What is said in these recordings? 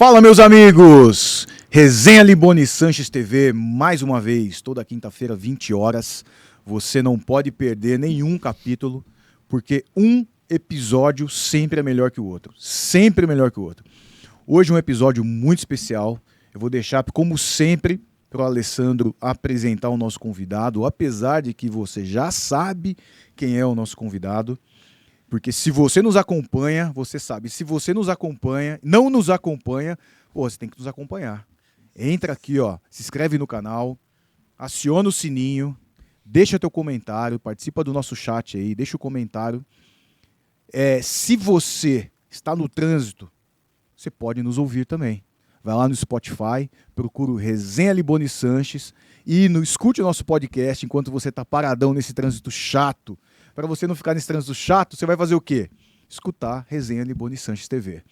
Fala, meus amigos! Resenha Liboni Sanches TV, mais uma vez, toda quinta-feira, 20 horas. Você não pode perder nenhum capítulo, porque um episódio sempre é melhor que o outro. Sempre é melhor que o outro. Hoje um episódio muito especial. Eu vou deixar, como sempre, para o Alessandro apresentar o nosso convidado, apesar de que você já sabe quem é o nosso convidado. Porque se você nos acompanha, você sabe. Se você nos acompanha, não nos acompanha, pô, você tem que nos acompanhar. Entra aqui, ó, se inscreve no canal, aciona o sininho, deixa teu comentário, participa do nosso chat aí, deixa o comentário. Se você está no trânsito, você pode nos ouvir também. Vai lá no Spotify, procura o Resenha Liboni Sanches e escute o nosso podcast enquanto você está paradão nesse trânsito chato. Para você não ficar nesse trânsito chato, você vai fazer o quê? Escutar Resenha Liboni Sanches TV.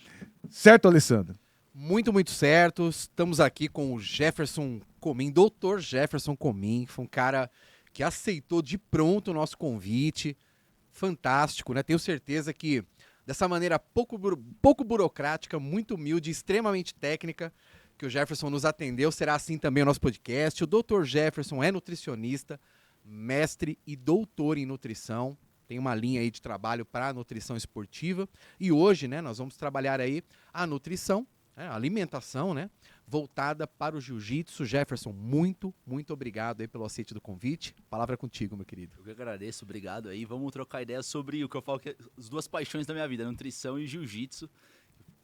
Certo, Alessandro? Muito, muito certo. Estamos aqui com o Jefferson Comim, Dr. Jefferson Comim. Foi um cara que aceitou de pronto o nosso convite. Fantástico, né? Tenho certeza que dessa maneira pouco burocrática, muito humilde, extremamente técnica, que o Jefferson nos atendeu. Será assim também o nosso podcast. O Dr. Jefferson é nutricionista, mestre e doutor em nutrição. Tem uma linha aí de trabalho para a nutrição esportiva. E hoje, né, nós vamos trabalhar aí a nutrição, a alimentação, né, voltada para o jiu-jitsu. Jefferson, muito, muito obrigado aí pelo aceite do convite. Palavra contigo, meu querido. Eu que agradeço, obrigado aí. Vamos trocar ideias sobre o que eu falo que é as duas paixões da minha vida, nutrição e jiu-jitsu.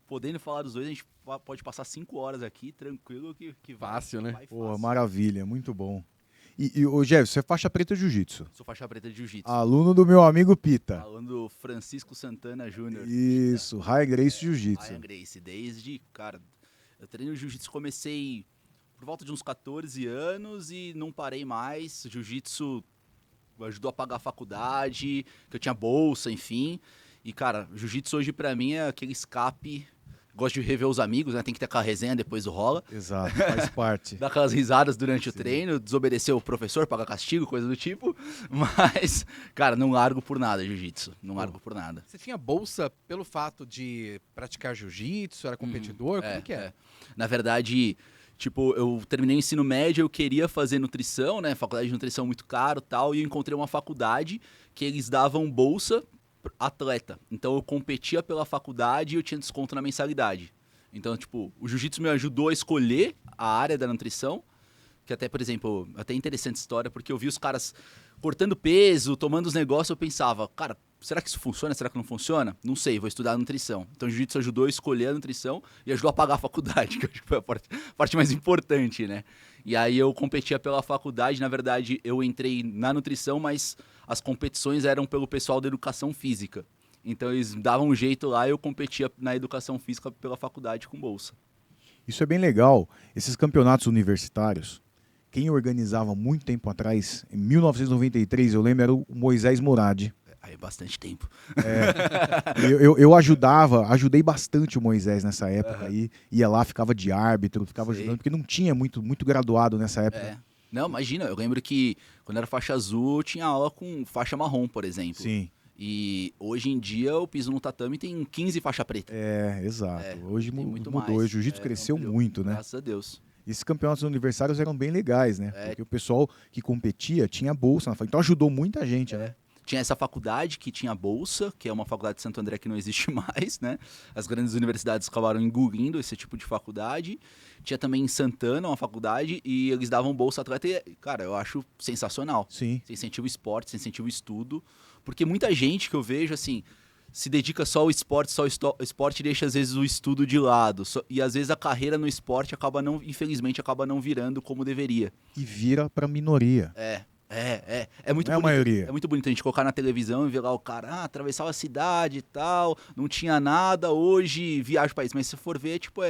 Podendo falar dos dois, a gente pode passar 5 horas aqui, tranquilo, que vai. Fácil, né? Vai Pô, fácil. maravilha, muito bom. E ô, Jeff, você é faixa preta de jiu-jitsu. Sou faixa preta de jiu-jitsu. Aluno do meu amigo Pita. Falando Francisco Santana Júnior. Isso, High Grace Jiu-Jitsu. Ryan Gracie, desde, cara, eu treino jiu-jitsu, comecei por volta de uns 14 anos e não parei mais. Jiu-jitsu ajudou a pagar a faculdade, que eu tinha bolsa, enfim. E, cara, jiu-jitsu hoje pra mim é aquele escape. Gosto de rever os amigos, né? Tem que ter aquela resenha depois do rola. Exato, faz parte. Dar aquelas risadas durante o treino, desobedecer o professor, pagar castigo, coisa do tipo. Mas, cara, não largo por nada jiu-jitsu. Não largo por nada. Você tinha bolsa pelo fato de praticar jiu-jitsu? Era competidor? Como que é? Na verdade, tipo, eu terminei o ensino médio, eu queria fazer nutrição, né? Faculdade de nutrição muito caro e tal. E eu encontrei uma faculdade que eles davam bolsa atleta. Então eu competia pela faculdade e eu tinha desconto na mensalidade. Então, tipo, o jiu-jitsu me ajudou a escolher a área da nutrição, que até, por exemplo, até interessante história, porque eu vi os caras cortando peso, tomando os negócios, eu pensava, cara, será que isso funciona? Será que não funciona? Não sei, vou estudar nutrição. Então o jiu-jitsu ajudou a escolher a nutrição e ajudou a pagar a faculdade, que eu acho que foi a parte mais importante, né? E aí eu competia pela faculdade, na verdade eu entrei na nutrição, mas as competições eram pelo pessoal da educação física. Então eles davam um jeito lá e eu competia na educação física pela faculdade com bolsa. Isso é bem legal. Esses campeonatos universitários, quem organizava muito tempo atrás, em 1993, eu lembro, era o Moisés Moradi. Aí bastante tempo. Eu ajudei bastante o Moisés nessa época aí. Ia lá, ficava de árbitro, ficava ajudando, porque não tinha muito graduado nessa época. Não, imagina, eu lembro que quando era faixa azul, eu tinha aula com faixa marrom, por exemplo. Sim. E hoje em dia o piso no tatame tem 15 faixa preta. Exato. Hoje muito mudou, mais. o jiu-jitsu cresceu muito, né? Graças a Deus. Esses campeonatos universitários eram bem legais, né? Porque o pessoal que competia tinha bolsa na faculdade. Então ajudou muita gente, né? Tinha essa faculdade que tinha bolsa, que é uma faculdade de Santo André que não existe mais, né? As grandes universidades acabaram engolindo esse tipo de faculdade. Tinha também em Santana uma faculdade e eles davam bolsa atleta e, cara, eu acho sensacional. Sim. Você incentiva o esporte, você incentiva o estudo. Porque muita gente que eu vejo, assim, se dedica só ao esporte, o esporte deixa às vezes o estudo de lado. E às vezes a carreira no esporte infelizmente, acaba não virando como deveria. E vira pra minoria. É muito Não é a bonito. maioria. É muito bonito a gente colocar na televisão e ver lá o cara, atravessava a cidade e tal, não tinha nada, hoje viaja o país. Mas se for ver, tipo,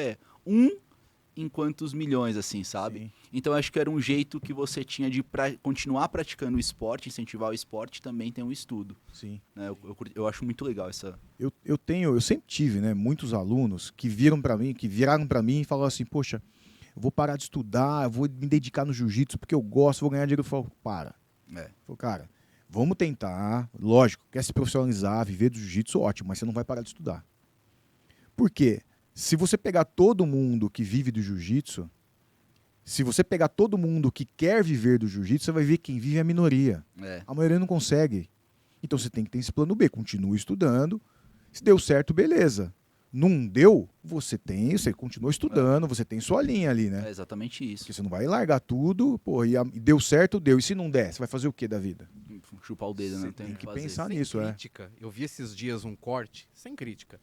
em quantos milhões, assim, sabe? Sim. Então acho que era um jeito que você tinha de continuar praticando o esporte, incentivar o esporte, também tem um estudo. Sim. Né? Eu acho muito legal essa... Eu sempre tive, né, muitos alunos que viraram pra mim e falaram assim, poxa, eu vou parar de estudar, eu vou me dedicar no jiu-jitsu porque eu gosto, vou ganhar dinheiro. Eu falo, para. Eu falo, cara, vamos tentar, lógico, quer se profissionalizar, viver do jiu-jitsu, ótimo, mas você não vai parar de estudar. Por quê? Se você pegar todo mundo que vive do jiu-jitsu, se você pegar todo mundo que quer viver do jiu-jitsu, você vai ver que quem vive é a minoria. É. A maioria não consegue. Então você tem que ter esse plano B. Continua estudando. Se deu certo, beleza. Não deu, você continua estudando, você tem sua linha ali, né? É exatamente isso. Porque você não vai largar tudo, pô, e deu certo, deu. E se não der, você vai fazer o que da vida? Chupar o dedo, né? Você Não tem o que fazer. pensar Sem nisso, crítica. Eu vi esses dias um corte, sem crítica,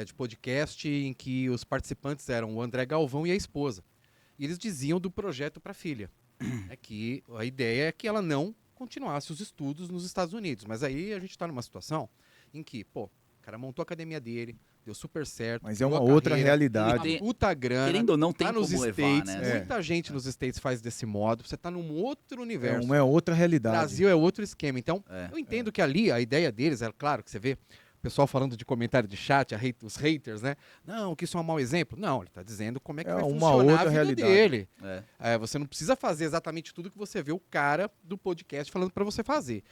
de podcast em que os participantes eram o André Galvão e a esposa. E eles diziam do projeto para a filha. É que a ideia é que ela não continuasse os estudos nos Estados Unidos. Mas aí a gente está numa situação em que, pô, o cara montou a academia dele, deu super certo. Mas é criou uma a outra carreira, realidade. uma puta grana. Querendo ou não, tem Tá nos como States, levar, né? muita gente nos States faz desse modo. Você tá num outro É universo. uma outra realidade. Brasil é outro esquema. Então, É, eu entendo que ali a ideia deles, é claro que você vê o pessoal falando de comentário de chat, os haters, né? Não, que isso é um mau exemplo. Não, ele tá dizendo como é que É vai uma funcionar outra a vida realidade. dele. É. Você não precisa fazer exatamente tudo que você vê o cara do podcast falando pra você fazer.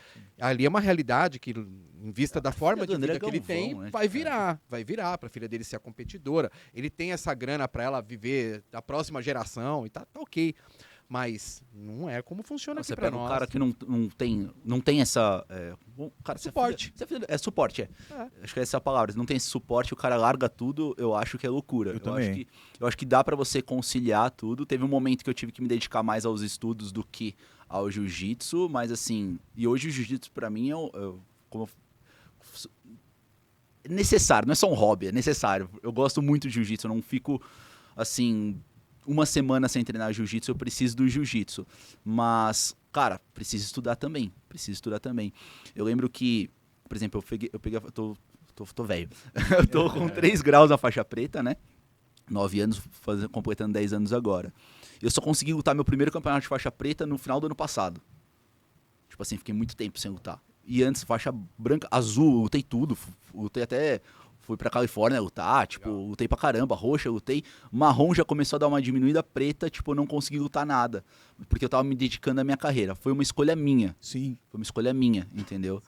Ali é uma realidade que, em vista da forma filha de do André vida que ele Galvão, tem, né? vai virar pra filha dele ser a competidora. Ele tem essa grana pra ela viver a próxima geração e tá ok. Mas não é como funciona Você aqui pra pega um nós. cara que não tem essa... cara, Suporte. Suporte, é. Acho que é essa a palavra. Se não tem esse suporte, o cara larga tudo, eu acho que é loucura. Eu também. Eu acho que dá pra você conciliar tudo. Teve um momento que eu tive que me dedicar mais aos estudos do que ao jiu-jitsu, mas assim... E hoje o jiu-jitsu pra mim é necessário, não é só um hobby, é necessário. Eu gosto muito de jiu-jitsu, eu não fico, assim... Uma semana sem treinar jiu-jitsu, eu preciso do jiu-jitsu. Mas, cara, preciso estudar também. Eu lembro que, por exemplo, tô velho. Eu tô com 3 graus na faixa preta, né? 9 anos, completando 10 anos agora. Eu só consegui lutar meu primeiro campeonato de faixa preta no final do ano passado. Tipo assim, fiquei muito tempo sem lutar. E antes, faixa branca, azul, lutei tudo. Lutei até... Fui pra Califórnia lutar, tipo, lutei pra caramba, roxa, lutei. Marrom já começou a dar uma diminuída, preta, tipo, eu não consegui lutar nada. Porque eu tava me dedicando à minha carreira. Foi uma escolha minha. Sim. Foi uma escolha minha, entendeu?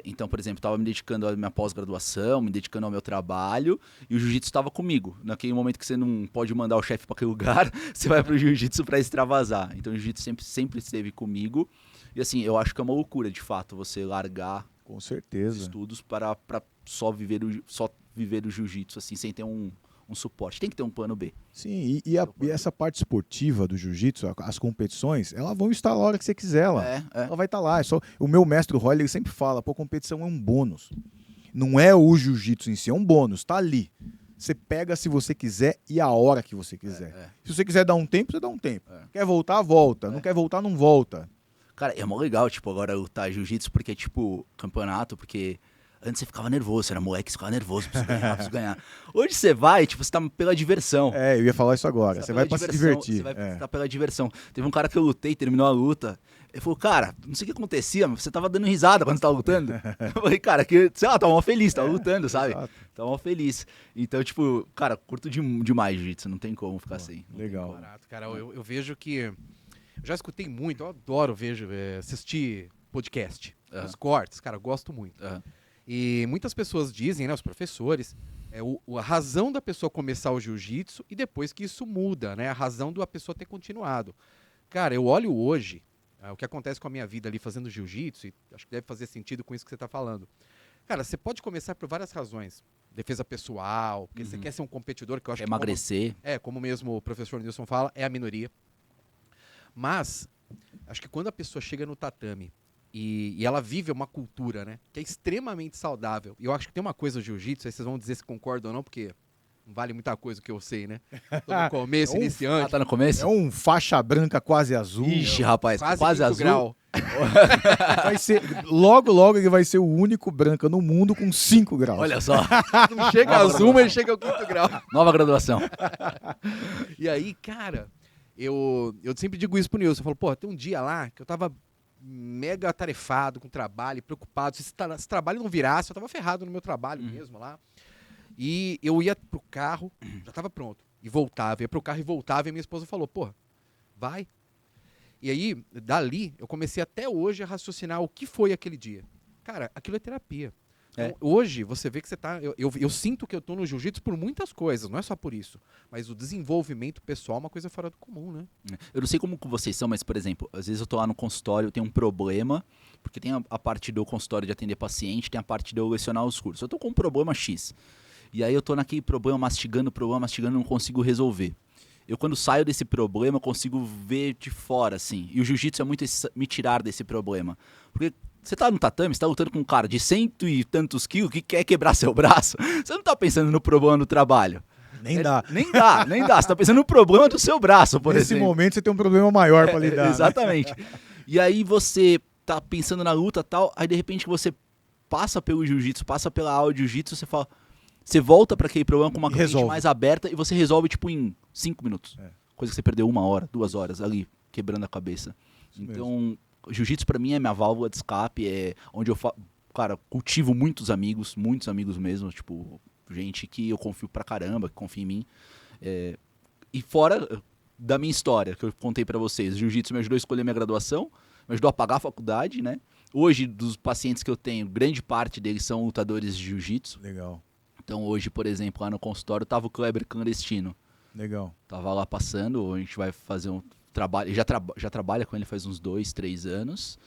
Então, por exemplo, tava me dedicando à minha pós-graduação, me dedicando ao meu trabalho, e o jiu-jitsu estava comigo. Naquele momento que você não pode mandar o chefe pra aquele lugar, você vai pro jiu-jitsu pra extravasar. Então o jiu-jitsu sempre esteve comigo. E assim, eu acho que é uma loucura, de fato, você largar Com os certeza. estudos para só viver o jiu-jitsu, assim, sem ter um suporte. Tem que ter um plano B. Sim, e essa parte esportiva do jiu-jitsu, as competições, elas vão estar a hora que você quiser lá. Ela vai estar lá. O meu mestre Roy, ele sempre fala, pô, competição é um bônus. Não é o jiu-jitsu em si, é um bônus, tá ali. Você pega se você quiser e a hora que você quiser. Se você quiser dar um tempo, você dá um tempo. Quer voltar, volta. Não quer voltar, não volta. Cara, é mó legal, tipo, agora lutar jiu-jitsu, porque, tipo, campeonato, porque antes você ficava nervoso, você era moleque, você ficava nervoso, preciso ganhar. Hoje você vai, tipo, você tá pela diversão. Eu ia falar isso agora. Você vai pra se divertir. Você tá pela diversão. Teve um cara que eu lutei, terminou a luta. Ele falou, cara, não sei o que acontecia, mas você tava dando risada quando você tava lutando. Eu falei, cara, sei lá, tava mó feliz, tava lutando, sabe? Exato. Tava mó feliz. Então, tipo, cara, curto demais jiu-jitsu, não tem como ficar sem. Legal. Barato, cara, eu vejo que... Eu já escutei muito, eu adoro assistir podcast. Os cortes, cara, eu gosto muito. E muitas pessoas dizem, né, os professores, a razão da pessoa começar o jiu-jitsu e depois que isso muda, né? A razão da pessoa ter continuado. Cara, eu olho hoje o que acontece com a minha vida ali fazendo jiu-jitsu, e acho que deve fazer sentido com isso que você está falando. Cara, você pode começar por várias razões. Defesa pessoal, porque você quer ser um competidor, que eu acho Quer que... emagrecer. Como mesmo o professor Nilson fala, é a minoria. Mas, acho que quando a pessoa chega no tatame e ela vive uma cultura, né, que é extremamente saudável, e eu acho que tem uma coisa do jiu-jitsu, aí vocês vão dizer se concordam ou não, porque não vale muita coisa o que eu sei, né? Tô no começo, iniciante. Tá no começo? É um faixa branca quase azul. Ixi, rapaz, quase 5 azul. grau. Vai ser, logo ele vai ser o único branca no mundo com 5 graus. Olha só, Não chega azul, mas chega ao 5º grau. nova graduação. E aí, cara, eu sempre digo isso pro Nilson. Eu falo, pô, tem um dia lá que eu tava mega atarefado com o trabalho, preocupado. Se esse trabalho não virasse, eu tava ferrado no meu trabalho mesmo lá. E eu ia pro carro, já tava pronto, e voltava. Ia pro carro e voltava, e minha esposa falou, pô, vai. E aí, dali, eu comecei até hoje a raciocinar o que foi aquele dia. Cara, aquilo é terapia. Então, hoje, você vê que você tá... Eu sinto que eu tô no jiu-jitsu por muitas coisas, não é só por isso. Mas o desenvolvimento pessoal é uma coisa fora do comum, né? Eu não sei como que vocês são, mas, por exemplo, às vezes eu tô lá no consultório, eu tenho um problema, porque tem a parte do consultório de atender paciente, tem a parte de eu lecionar os cursos. Eu tô com um problema X. E aí eu tô naquele problema mastigando, não consigo resolver. Eu, quando saio desse problema, consigo ver de fora, assim. E o jiu-jitsu é muito me tirar desse problema. Porque você tá no tatame, você tá lutando com um cara de 100 e tantos quilos que quer quebrar seu braço. Você não tá pensando no problema do trabalho. Nem dá. Nem dá. Você tá pensando no problema do seu braço, por Nesse exemplo. momento você tem um problema maior pra lidar. Exatamente. Né? E aí você tá pensando na luta e tal, aí de repente você passa pelo jiu-jitsu, passa pela aula de jiu-jitsu, você fala... Você volta pra aquele problema com uma mente mais aberta e você resolve, tipo, em 5 minutos. Coisa que você perdeu 1 hora, 2 horas ali, quebrando a cabeça. Isso então, mesmo. Jiu-jitsu pra mim é minha válvula de escape, é onde eu, cara, cultivo muitos amigos mesmo, tipo, gente que eu confio pra caramba, que confia em mim. E fora da minha história, que eu contei pra vocês, o jiu-jitsu me ajudou a escolher minha graduação, me ajudou a pagar a faculdade, né? Hoje, dos pacientes que eu tenho, grande parte deles são lutadores de jiu-jitsu. Legal. Então hoje, por exemplo, lá no consultório tava o Kleber clandestino. Legal. Tava lá passando, a gente vai fazer um trabalho, ele já trabalha com ele faz uns 2, 3 anos.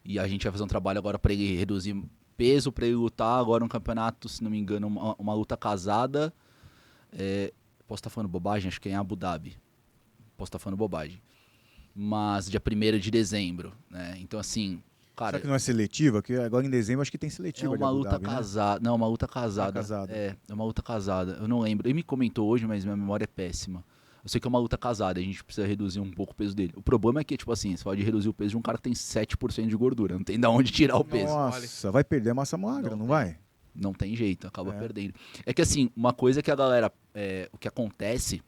E a gente vai fazer um trabalho agora para ele reduzir peso, para ele lutar agora um campeonato, se não me engano, uma luta casada. Posso estar falando bobagem, acho que é em Abu Dhabi. Posso estar falando bobagem. Mas dia 1º de dezembro, né? Então assim... Cara, será que não é seletiva? Que agora em dezembro acho que tem seletiva. É uma luta casada. Né? Não, uma luta casada. Casada. É uma luta casada. Eu não lembro. Ele me comentou hoje, mas minha memória é péssima. Eu sei que é uma luta casada, a gente precisa reduzir um pouco o peso dele. O problema é que, tipo assim, você pode reduzir o peso de um cara que tem 7% de gordura. Não tem de onde tirar o peso. Nossa, vai perder a massa magra, não vai? Não tem jeito, acaba perdendo. É que assim, uma coisa que a galera... o que acontece...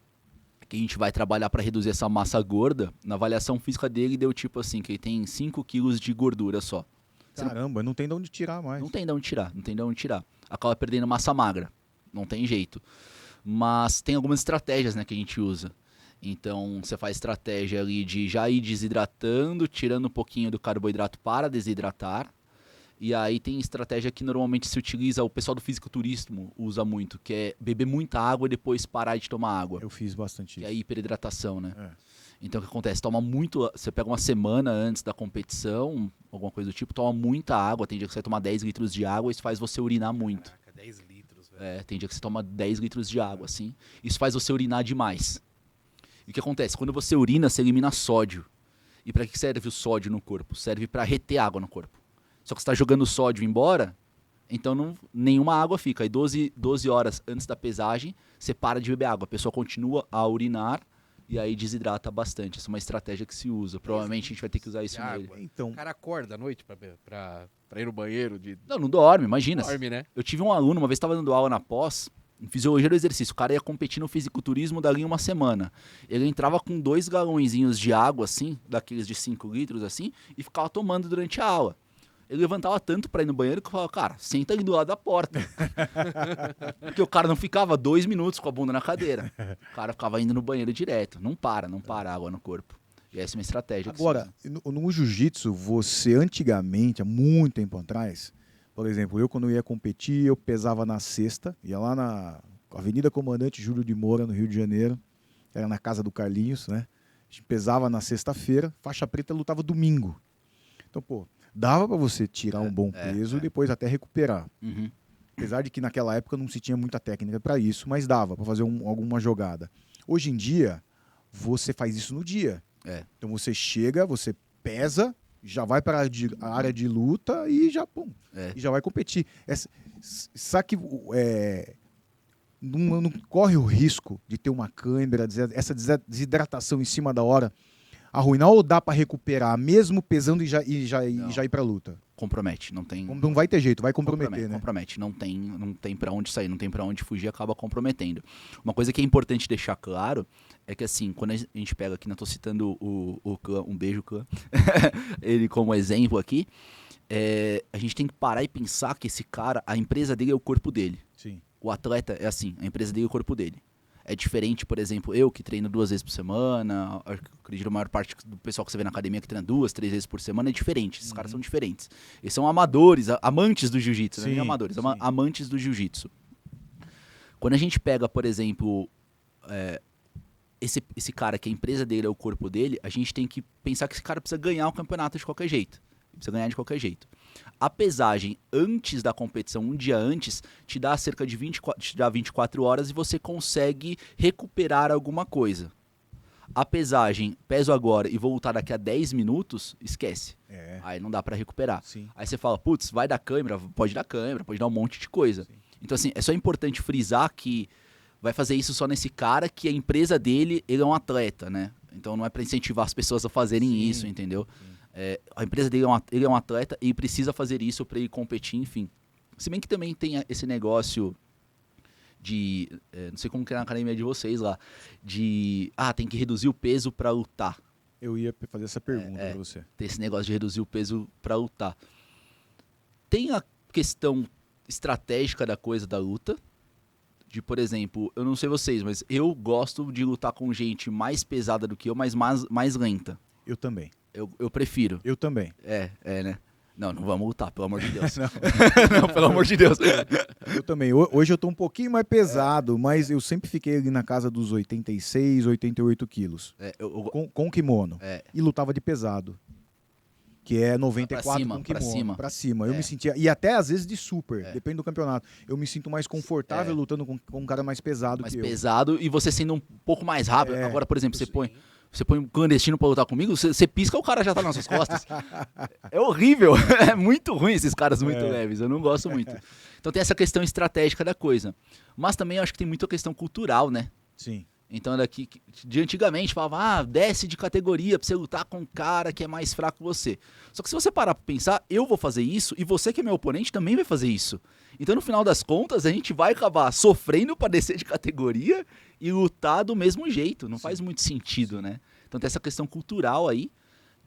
que a gente vai trabalhar para reduzir essa massa gorda, na avaliação física dele deu tipo assim, que ele tem 5 quilos de gordura só. Caramba, não tem de onde tirar mais. Não tem de onde tirar. Acaba perdendo massa magra, não tem jeito. Mas tem algumas estratégias, né, que a gente usa. Então, você faz estratégia ali de já ir desidratando, tirando um pouquinho do carboidrato para desidratar. E aí tem estratégia que normalmente se utiliza, o pessoal do fisiculturismo usa muito, que é beber muita água e depois parar de tomar água. Eu fiz bastante isso. Que é a hiperidratação, né? Então o que acontece? Toma muito, você pega uma semana antes da competição, alguma coisa do tipo, toma muita água, tem dia que você vai tomar 10 litros de água, isso faz você urinar muito. Caraca, 10 litros, velho. Tem dia que você toma 10 litros de água, assim. Isso faz você urinar demais. E o que acontece? Quando você urina, você elimina sódio. E para que serve o sódio no corpo? Serve para reter água no corpo. Só que você está jogando o sódio embora, então nenhuma água fica. Aí 12 horas antes da pesagem, você para de beber água. A pessoa continua a urinar e aí desidrata bastante. Essa é uma estratégia que se usa. Provavelmente a gente vai ter que usar isso nele. Então, o cara acorda à noite pra ir no banheiro? Não dorme, imagina. Dorme, né? Eu tive um aluno, uma vez estava dando aula na pós, em fisiologia do exercício. O cara ia competir no fisiculturismo dali em uma semana. Ele entrava com 2 galõezinhos de água, assim, daqueles de 5 litros, assim, e ficava tomando durante a aula. Ele levantava tanto pra ir no banheiro que eu falava, cara, senta ali do lado da porta. Porque o cara não ficava 2 minutos com a bunda na cadeira. O cara ficava indo no banheiro direto. Não para água no corpo. E essa é uma estratégia. Agora, no jiu-jitsu, você antigamente, há muito tempo atrás, por exemplo, eu quando ia competir, eu pesava na sexta, ia lá na Avenida Comandante Júlio de Moura, no Rio de Janeiro, era na casa do Carlinhos, né? A gente pesava na sexta-feira, faixa preta lutava domingo. Então, pô, dava pra você tirar um bom peso e depois até recuperar. Uhum. Apesar de que naquela época não se tinha muita técnica para isso, mas dava pra fazer alguma jogada. Hoje em dia, você faz isso no dia. Então você chega, você pesa, já vai para a área de luta e já, e já vai competir. Sabe que não corre o risco de ter uma câimbra, essa desidratação em cima da hora, arruinar, ou dá para recuperar mesmo pesando e já ir para luta? Compromete, não tem... Não vai ter jeito, vai comprometer, né? Compromete, não tem para onde sair, não tem para onde fugir, acaba comprometendo. Uma coisa que é importante deixar claro é que, assim, quando a gente pega aqui, não tô citando o Clã, um beijo, Clã, ele como exemplo aqui, a gente tem que parar e pensar que esse cara, a empresa dele é o corpo dele. Sim. O atleta é assim, a empresa dele é o corpo dele. É diferente, por exemplo, eu que treino 2 vezes por semana, acredito que a maior parte do pessoal que você vê na academia que treina 2, 3 vezes por semana é diferente. Esses caras são diferentes. Eles são amadores, amantes do jiu-jitsu, Sim, não é amadores, sim. amantes do jiu-jitsu. Quando a gente pega, por exemplo, esse cara que a empresa dele é o corpo dele, a gente tem que pensar que esse cara precisa ganhar o campeonato de qualquer jeito. Precisa ganhar de qualquer jeito. A pesagem antes da competição, um dia antes, te dá cerca de 24 horas e você consegue recuperar alguma coisa. A pesagem, peso agora e vou lutar daqui a 10 minutos, esquece. Aí não dá pra recuperar. Sim. Aí você fala, putz, vai dar câimbra? Pode dar câimbra, pode dar um monte de coisa. Sim. Então assim, é só importante frisar que vai fazer isso só nesse cara que a empresa dele, ele é um atleta, né? Então não é pra incentivar as pessoas a fazerem isso, entendeu? A empresa dele ele é um atleta e precisa fazer isso para ele competir, enfim. Se bem que também tem esse negócio de... não sei como que é na academia de vocês lá. Tem que reduzir o peso para lutar. Eu ia fazer essa pergunta pra você. Tem esse negócio de reduzir o peso para lutar. Tem a questão estratégica da coisa da luta. De, por exemplo, eu não sei vocês, mas eu gosto de lutar com gente mais pesada do que eu, mas mais lenta. Eu também. Eu prefiro. Eu também. Né? Não vamos lutar, pelo amor de Deus. Não. Não, pelo amor de Deus. Eu também. Hoje eu tô um pouquinho mais pesado, mas eu sempre fiquei ali na casa dos 86, 88 quilos. Com kimono. E lutava de pesado. Que é 94 Pra cima, com kimono. pra cima. Pra cima. Eu me sentia... E até às vezes de super, depende do campeonato. Eu me sinto mais confortável lutando com um cara mais pesado Mais que eu. pesado e você sendo um pouco mais rápido. Agora, por exemplo, você põe um clandestino pra lutar comigo, você pisca, o cara já tá nas suas costas. É horrível. É muito ruim esses caras muito leves. Eu não gosto muito. Então tem essa questão estratégica da coisa. Mas também eu acho que tem muita questão cultural, né? Sim. Então daqui de antigamente falava, desce de categoria pra você lutar com um cara que é mais fraco que você. Só que se você parar pra pensar, eu vou fazer isso e você que é meu oponente também vai fazer isso. Então no final das contas a gente vai acabar sofrendo pra descer de categoria e lutar do mesmo jeito. Não faz muito sentido, né? Então tem essa questão cultural aí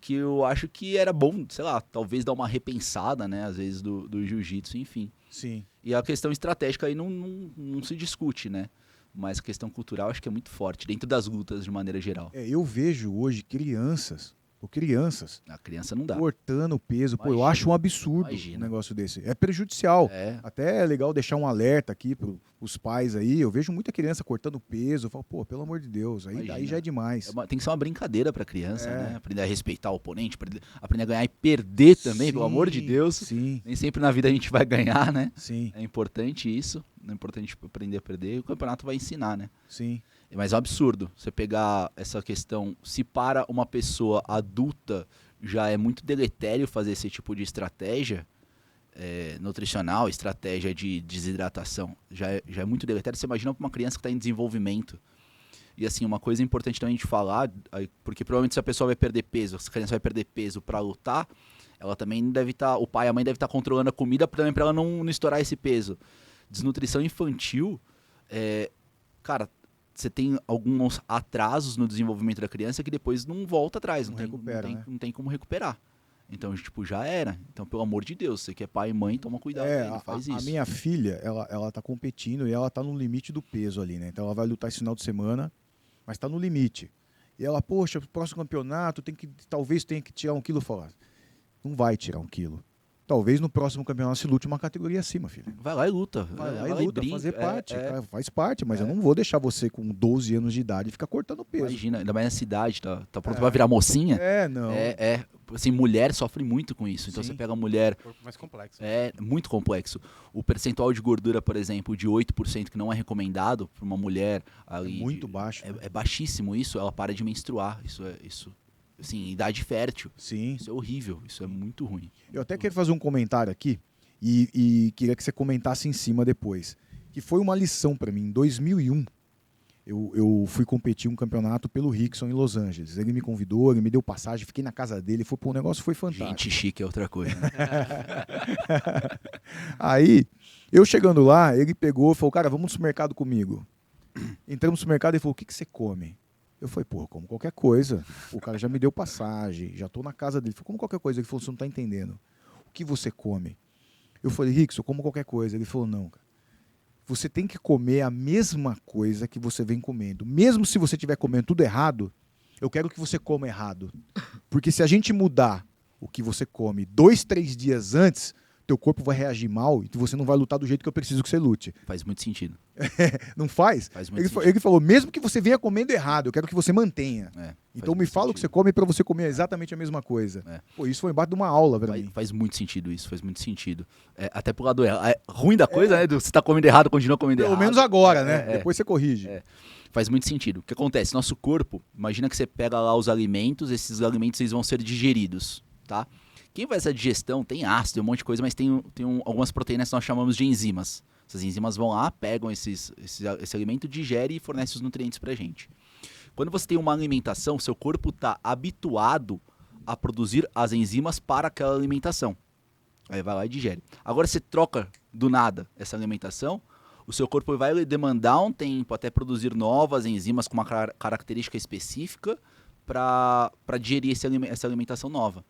que eu acho que era bom, sei lá, talvez dar uma repensada, né? Às vezes do jiu-jitsu, enfim. Sim. E a questão estratégica aí não se discute, né? Mas a questão cultural acho que é muito forte, dentro das lutas de maneira geral. Eu vejo hoje crianças A criança não dá. cortando peso. Pô, eu Imagina. acho um absurdo um negócio desse. É prejudicial. Até é legal deixar um alerta aqui pros pais aí. Eu vejo muita criança cortando peso. Eu falo, pô, pelo amor de Deus, aí já é demais. Tem que ser uma brincadeira pra criança, né? Aprender a respeitar o oponente, aprender a ganhar e perder também, pelo amor de Deus. Sim. Nem sempre na vida a gente vai ganhar, né? Sim. É importante isso. É importante aprender a perder e o campeonato vai ensinar, né? Sim. Mas é um absurdo você pegar essa questão. Se para uma pessoa adulta já é muito deletério fazer esse tipo de estratégia nutricional, estratégia de desidratação, já é muito deletério. Você imagina para uma criança que está em desenvolvimento. E assim, uma coisa importante também de falar, porque provavelmente se a pessoa vai perder peso, se a criança vai perder peso para lutar, ela também deve estar, o pai e a mãe devem estar controlando a comida também para ela não estourar esse peso. Desnutrição infantil, cara, você tem alguns atrasos no desenvolvimento da criança que depois não volta atrás, não tem como recuperar. Então, tipo, já era. Então, pelo amor de Deus, você que é pai e mãe, toma cuidado aí, não faz isso. A minha filha, ela tá competindo e ela tá no limite do peso ali, né? Então ela vai lutar esse final de semana, mas tá no limite. E ela, poxa, próximo campeonato talvez tenha que tirar 1 quilo. Falar, não vai tirar 1 quilo. Talvez no próximo campeonato se lute uma categoria acima, filho. Vai lá e luta. Vai lá e luta, brinca. fazer parte. Cara, faz parte, mas eu não vou deixar você com 12 anos de idade ficar cortando peso. Imagina, ainda mais na cidade, tá pronto pra virar mocinha. Não. Assim, mulher sofre muito com isso. Então você pega a mulher... Corpo mais complexo. É muito complexo. O percentual de gordura, por exemplo, de 8% que não é recomendado para uma mulher... Ali, muito baixo. É baixíssimo isso, ela para de menstruar. Isso assim, idade fértil. Sim. Isso é horrível, isso é muito ruim. Eu até quero fazer um comentário aqui e queria que você comentasse em cima depois. Que foi uma lição para mim. Em 2001, eu fui competir um campeonato pelo Rickson em Los Angeles. Ele me convidou, ele me deu passagem, fiquei na casa dele, o negócio foi fantástico. Gente chique é outra coisa. Né? Aí, eu chegando lá, ele pegou e falou, cara, vamos no supermercado comigo. Entramos no supermercado e falou, o que você come? Eu falei, pô, como qualquer coisa. O cara já me deu passagem, já tô na casa dele. Ele falou, como qualquer coisa? Ele falou, você não tá entendendo. O que você come? Eu falei, Rickson, eu como qualquer coisa. Ele falou, não, cara. você tem que comer a mesma coisa que você vem comendo. Mesmo se você estiver comendo tudo errado, eu quero que você coma errado. Porque se a gente mudar o que você come 2, 3 dias antes, teu corpo vai reagir mal e você não vai lutar do jeito que eu preciso que você lute. Faz muito sentido. Não faz? Faz muito sentido. Ele falou, mesmo que você venha comendo errado, eu quero que você mantenha. Então me fala o que você come para você comer exatamente a mesma coisa. Pô, isso foi embaixo de uma aula pra mim. Faz muito sentido isso, faz muito sentido. Até pro lado ruim da coisa, né? Você tá comendo errado, continua comendo errado. Pelo menos agora, né? Depois você corrige. Faz muito sentido. O que acontece? Nosso corpo, imagina que você pega lá os alimentos, esses alimentos eles vão ser digeridos, tá? Quem faz essa digestão tem ácido, um monte de coisa, mas tem algumas proteínas que nós chamamos de enzimas. Essas enzimas vão lá, pegam esse alimento, digere e fornece os nutrientes pra gente. Quando você tem uma alimentação, seu corpo está habituado a produzir as enzimas para aquela alimentação. Aí vai lá e digere. Agora você troca do nada essa alimentação, o seu corpo vai demandar um tempo até produzir novas enzimas com uma característica específica para digerir essa alimentação nova.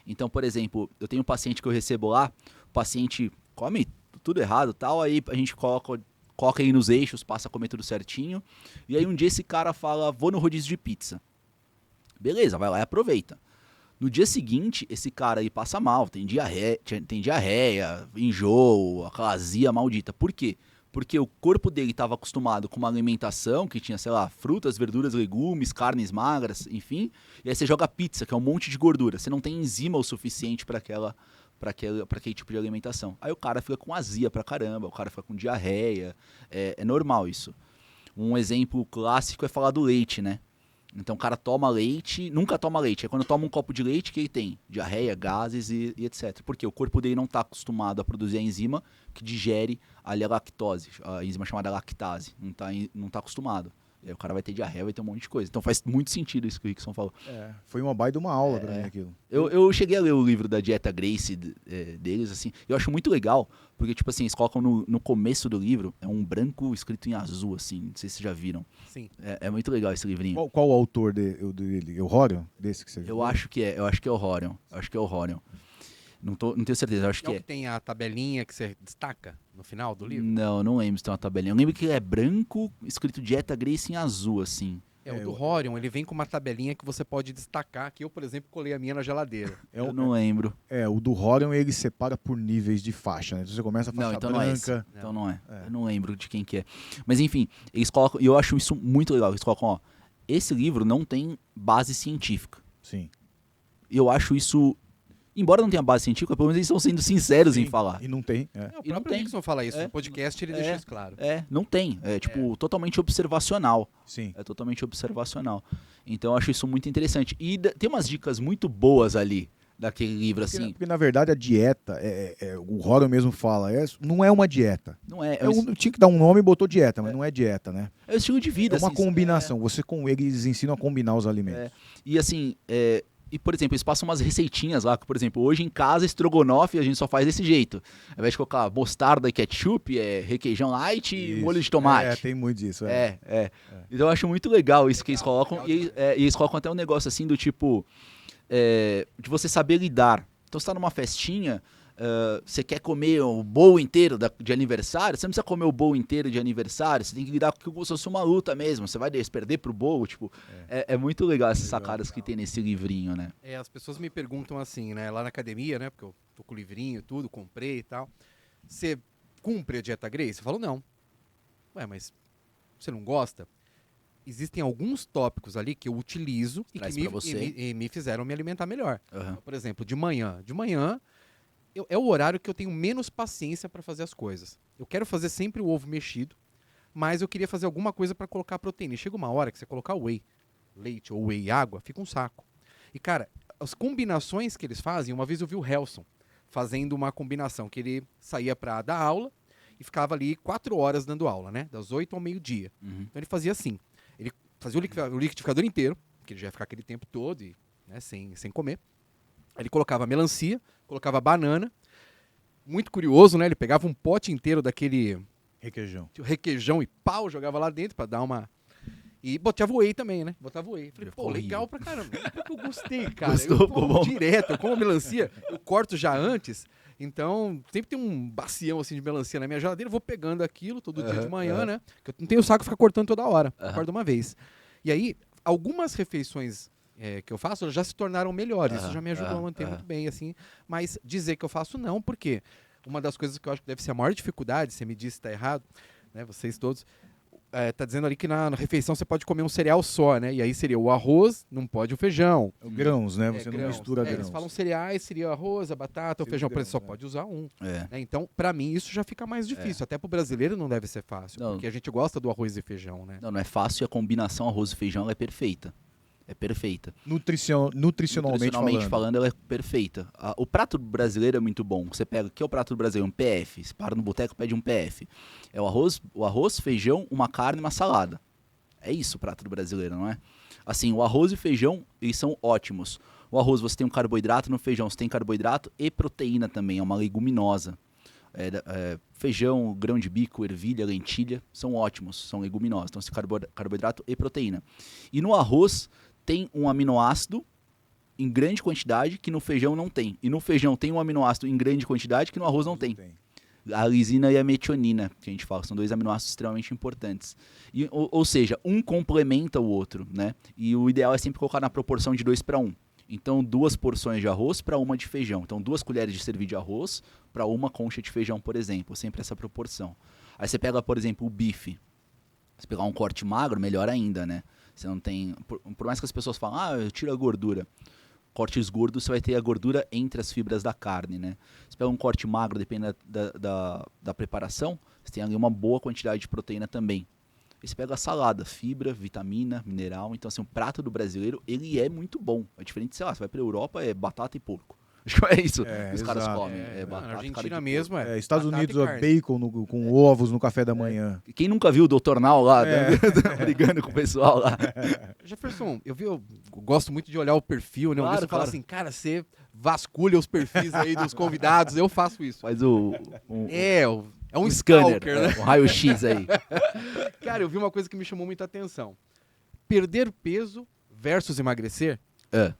Então, por exemplo, eu tenho um paciente que eu recebo lá, o paciente come tudo errado, tal, aí a gente coloca ele nos eixos, passa a comer tudo certinho, e aí um dia esse cara fala, vou no rodízio de pizza. Beleza, vai lá e aproveita. No dia seguinte, esse cara aí passa mal, tem diarreia, enjoo, aquela azia maldita. Por quê? Porque o corpo dele estava acostumado com uma alimentação que tinha, sei lá, frutas, verduras, legumes, carnes magras, enfim. E aí você joga pizza, que é um monte de gordura. Você não tem enzima o suficiente para aquele tipo de alimentação. Aí o cara fica com azia pra caramba, o cara fica com diarreia. É normal isso. Um exemplo clássico é falar do leite, né? Então o cara toma leite, nunca toma leite. Aí quando toma um copo de leite, que ele tem? Diarreia, gases e etc. Porque o corpo dele não está acostumado a produzir a enzima que digere ali a lactose, a enzima chamada lactase. Não tá acostumado. E aí o cara vai ter diarreia, vai ter um monte de coisa. Então faz muito sentido isso que o Rickson falou. Foi uma baita de uma aula pra mim aquilo. Eu cheguei a ler o livro da Dieta Gracie deles, assim. Eu acho muito legal, porque, tipo assim, eles colocam no começo do livro, é um branco escrito em azul, assim. Não sei se vocês já viram. Sim. É muito legal esse livrinho. Qual o autor dele? É o Horion? Desse que você viu? Eu acho que é o Horion. Não tenho certeza, eu acho que é. Que tem a tabelinha que você destaca no final do livro? Não lembro se tem uma tabelinha. Eu lembro que é branco, escrito Dieta Gracie em azul, assim. O do Horion, ele vem com uma tabelinha que você pode destacar, que eu, por exemplo, colei a minha na geladeira. Eu não lembro. O do Horion ele separa por níveis de faixa, né? Então você começa a faixa então branca. Então não é. Eu não lembro de quem que é. Mas enfim, eles colocam, e eu acho isso muito legal, eles colocam, esse livro não tem base científica. Sim. Eu acho isso, embora não tenha base científica, pelo menos eles estão sendo sinceros em falar. E não tem. O próprio Rickson fala isso, no podcast ele deixa isso claro. Não tem. Totalmente observacional. Sim. É totalmente observacional. Então eu acho isso muito interessante. E tem umas dicas muito boas ali, daquele livro, assim. Porque na verdade a dieta, o Horion mesmo fala, não é uma dieta. Não é. Tinha que dar um nome e botou dieta, mas não é dieta, né? É o estilo de vida. É uma assim, combinação. Eles ensinam a combinar os alimentos. E assim, e por exemplo, eles passam umas receitinhas lá, que, por exemplo, hoje em casa, estrogonofe a gente só faz desse jeito. Ao invés de colocar mostarda e ketchup, requeijão light e molho de tomate. Tem muito disso. Então eu acho muito legal isso que eles colocam. E eles colocam até um negócio assim do tipo, de você saber lidar. Então você tá numa festinha, você quer comer o bowl inteiro de aniversário, você não precisa comer o bowl inteiro de aniversário, você tem que lidar com como se fosse uma luta mesmo, você vai perder pro bowl, tipo, é muito legal essas sacadas que tem nesse livrinho, né? As pessoas me perguntam assim, né, lá na academia, né, porque eu tô com o livrinho e tudo, comprei e tal, você cumpre a dieta Gracie? Eu falo, não. Ué, mas você não gosta? Existem alguns tópicos ali que eu utilizo e que me fizeram me alimentar melhor. Então, por exemplo, de manhã é o horário que eu tenho menos paciência para fazer as coisas. Eu quero fazer sempre o ovo mexido, mas eu queria fazer alguma coisa para colocar proteína. E chega uma hora que você colocar leite ou whey água, fica um saco. E, cara, as combinações que eles fazem, uma vez eu vi o Helson fazendo uma combinação, que ele saía para dar aula e ficava ali 4 horas dando aula, né? Das 8 ao meio-dia. Então ele fazia assim, ele fazia o liquidificador inteiro, que ele já ia ficar aquele tempo todo, e, né, sem comer. Aí ele colocava melancia, colocava banana. Muito curioso, né? Ele pegava um pote inteiro daquele requeijão e jogava lá dentro para dar uma... E botava whey também, né? Botava whey. Falei, pô, Horrível. legal pra caramba. Porque eu gostei, cara. Gostou? Eu Ficou bom? direto, eu como melancia, eu corto já antes. Então, sempre tem um bacião assim de melancia na minha geladeira, eu vou pegando aquilo todo dia de manhã, né? Que eu não tenho saco ficar cortando toda hora. Eu acordo uma vez. E aí, algumas refeições que eu faço já se tornaram melhores. Isso já me ajudou a manter muito bem, assim. Mas dizer que eu faço não, porque uma das coisas que eu acho que deve ser a maior dificuldade, você me disse que tá errado, né? Vocês todos. Tá dizendo ali que na refeição você pode comer um cereal só, né? E aí seria o arroz, não pode o feijão. Grãos, né? Você não grãos. mistura grãos. Eles falam cereais, seria o arroz, a batata, o feijão. Por grãos, exemplo, só né? pode usar um. É. Né? Então, pra mim, isso já fica mais difícil. Até pro brasileiro não deve ser fácil. Não. Porque a gente gosta do arroz e feijão, né? Não é fácil e a combinação arroz e feijão ela é perfeita. É perfeita. Nutricionalmente falando. Ela é perfeita. O prato brasileiro é muito bom. Você pega, o que é o prato brasileiro? Um PF. Você para no boteco e pede um PF. É o arroz, feijão, uma carne e uma salada. É isso o prato do brasileiro, não é? Assim, o arroz e feijão, eles são ótimos. O arroz você tem um carboidrato, no feijão você tem carboidrato e proteína também, é uma leguminosa. Feijão, grão de bico, ervilha, lentilha, são ótimos, são leguminosos. Então, esse carboidrato e proteína. E no arroz tem um aminoácido em grande quantidade que no feijão não tem. E no feijão tem um aminoácido em grande quantidade que no arroz não tem. A lisina e a metionina, que a gente fala, são dois aminoácidos extremamente importantes. Ou seja, um complementa o outro, né? E o ideal é sempre colocar na proporção de 2:1. Então, 2 porções de arroz para uma de feijão. Então, 2 colheres de servir de arroz para uma concha de feijão, por exemplo. Sempre essa proporção. Aí você pega, por exemplo, o bife. Se pegar um corte magro, melhor ainda, né? Você não tem... Por mais que as pessoas falem, eu tiro a gordura. Cortes gordos, você vai ter a gordura entre as fibras da carne, né? Se pega um corte magro, dependendo da preparação, você tem ali uma boa quantidade de proteína também. E você pega a salada, fibra, vitamina, mineral. Então, assim, o prato do brasileiro, ele é muito bom. É diferente, sei lá, você vai pra Europa, é batata e porco. Acho que é isso que os caras comem. Na Argentina cara de mesmo Estados batata Unidos e é carne. bacon com ovos no café da manhã. Quem nunca viu o Dr. Now lá, brigando com o pessoal lá? Jefferson, eu gosto muito de olhar o perfil, né? Claro, Você fala claro. assim, cara, você vasculha os perfis aí dos convidados, eu faço isso. Faz É um scanner, stalker, né? um raio-x aí. Cara, eu vi uma coisa que me chamou muita atenção. Perder peso versus emagrecer,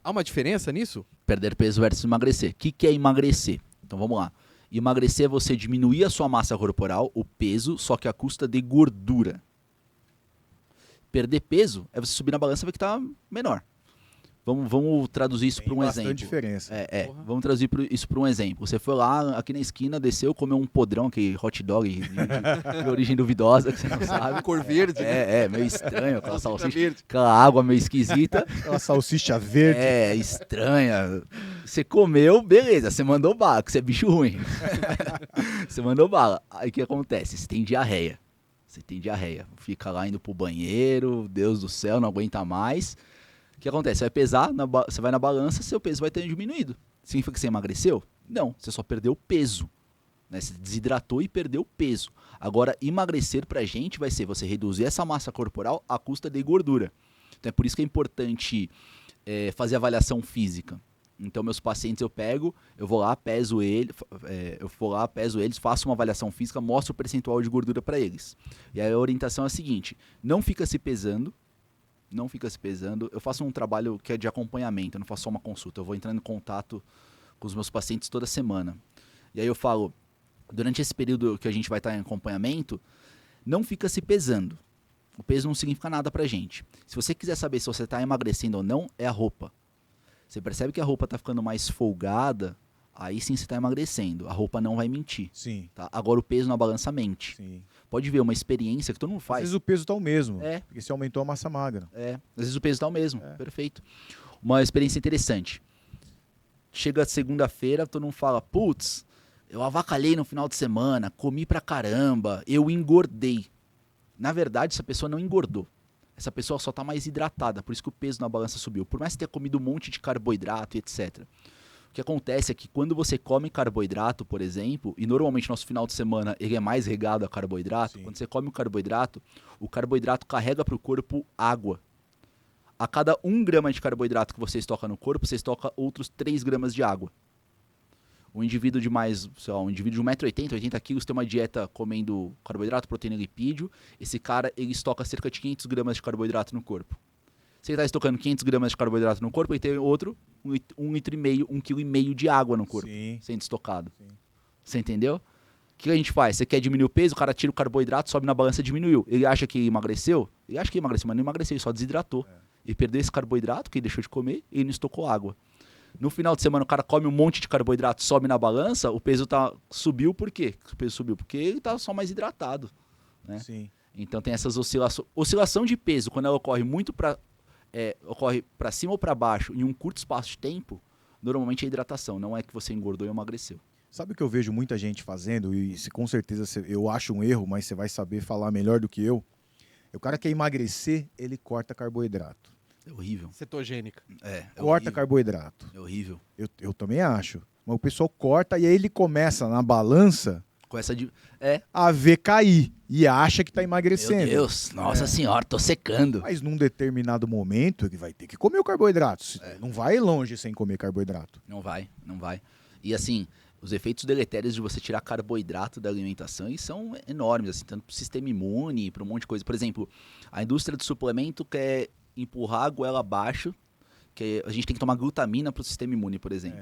há uma diferença nisso? Perder peso versus emagrecer. O que é emagrecer? Então vamos lá. Emagrecer é você diminuir a sua massa corporal, o peso, só que à custa de gordura. Perder peso é você subir na balança e ver que está menor. Vamos traduzir isso para um bastante exemplo. diferença. Vamos traduzir isso para um exemplo. Você foi lá, aqui na esquina, desceu, comeu um podrão, aquele hot dog de origem duvidosa, que você não sabe. Cor verde, né? Meio estranho, aquela salsicha, verde. aquela água meio esquisita. Aquela salsicha verde. Estranha. Você comeu, beleza, você mandou bala, que você é bicho ruim. Você mandou bala. Aí o que acontece? Você tem diarreia. Fica lá indo pro banheiro, Deus do céu, não aguenta mais. O que acontece? Você vai pesar, você vai na balança, seu peso vai ter diminuído. Significa que você emagreceu? Não, você só perdeu peso. Né? Você desidratou e perdeu peso. Agora, emagrecer pra gente vai ser você reduzir essa massa corporal à custa de gordura. Então é por isso que é importante fazer avaliação física. Então meus pacientes eu vou lá, peso eles, faço uma avaliação física, mostro o percentual de gordura para eles. E aí a orientação é a seguinte, não fica se pesando. Eu faço um trabalho que é de acompanhamento, eu não faço só uma consulta, eu vou entrando em contato com os meus pacientes toda semana. E aí eu falo, durante esse período que a gente vai estar em acompanhamento, não fica se pesando. O peso não significa nada pra gente. Se você quiser saber se você está emagrecendo ou não, é a roupa. Você percebe que a roupa está ficando mais folgada, aí sim você está emagrecendo. A roupa não vai mentir. Sim. Tá? Agora o peso na balança mente. Sim. Pode ver, uma experiência que todo mundo Às faz. vezes o peso tá o mesmo. É. Porque você aumentou a massa magra. Às vezes o peso tá o mesmo. Perfeito. Uma experiência interessante. Chega segunda-feira, todo mundo fala, putz, eu avacalhei no final de semana, comi pra caramba, eu engordei. Na verdade, essa pessoa não engordou. Essa pessoa só tá mais hidratada, por isso que o peso na balança subiu. Por mais que tenha comido um monte de carboidrato e etc. O que acontece é que quando você come carboidrato, por exemplo, e normalmente nosso final de semana ele é mais regado a carboidrato, Sim. quando você come o carboidrato carrega para o corpo água. A cada 1 grama de carboidrato que você estoca no corpo, você estoca outros 3 gramas de água. Um indivíduo de mais, sei lá, um indivíduo de 1,80 m, 80 quilos, tem uma dieta comendo carboidrato, proteína e lipídio. Esse cara, ele estoca cerca de 500 gramas de carboidrato no corpo. Se ele está estocando 500 gramas de carboidrato no corpo, ele tem outro 1,5 kg de água no corpo, Sim. sendo estocado. Sim. Você entendeu? O que a gente faz? Você quer diminuir o peso, o cara tira o carboidrato, sobe na balança e diminuiu. Ele acha que emagreceu? Ele acha que emagreceu, mas não emagreceu, ele só desidratou. Ele perdeu esse carboidrato que ele deixou de comer e ele não estocou água. No final de semana o cara come um monte de carboidrato, sobe na balança, o peso subiu por quê? O peso subiu porque ele tá só mais hidratado, né? Sim. Então tem essas oscilações. Oscilação de peso, quando ela ocorre ocorre para cima ou para baixo em um curto espaço de tempo, normalmente é hidratação, não é que você engordou e emagreceu. Sabe o que eu vejo muita gente fazendo, e se com certeza eu acho um erro, mas você vai saber falar melhor do que eu. O cara quer emagrecer, ele corta carboidrato. É horrível. Cetogênica. Corta horrível. carboidrato. É horrível. Eu também acho. Mas o pessoal corta e aí ele começa na balança Com essa a ver cair e acha que tá Meu emagrecendo. Deus, nossa senhora, tô secando. Mas num determinado momento ele vai ter que comer o carboidrato. Não vai longe sem comer carboidrato. Não vai. E assim, os efeitos deletérios de você tirar carboidrato da alimentação eles são enormes, assim, tanto pro sistema imune, para um monte de coisa. Por exemplo, a indústria do suplemento quer empurrar a goela abaixo, que a gente tem que tomar glutamina pro sistema imune, por exemplo.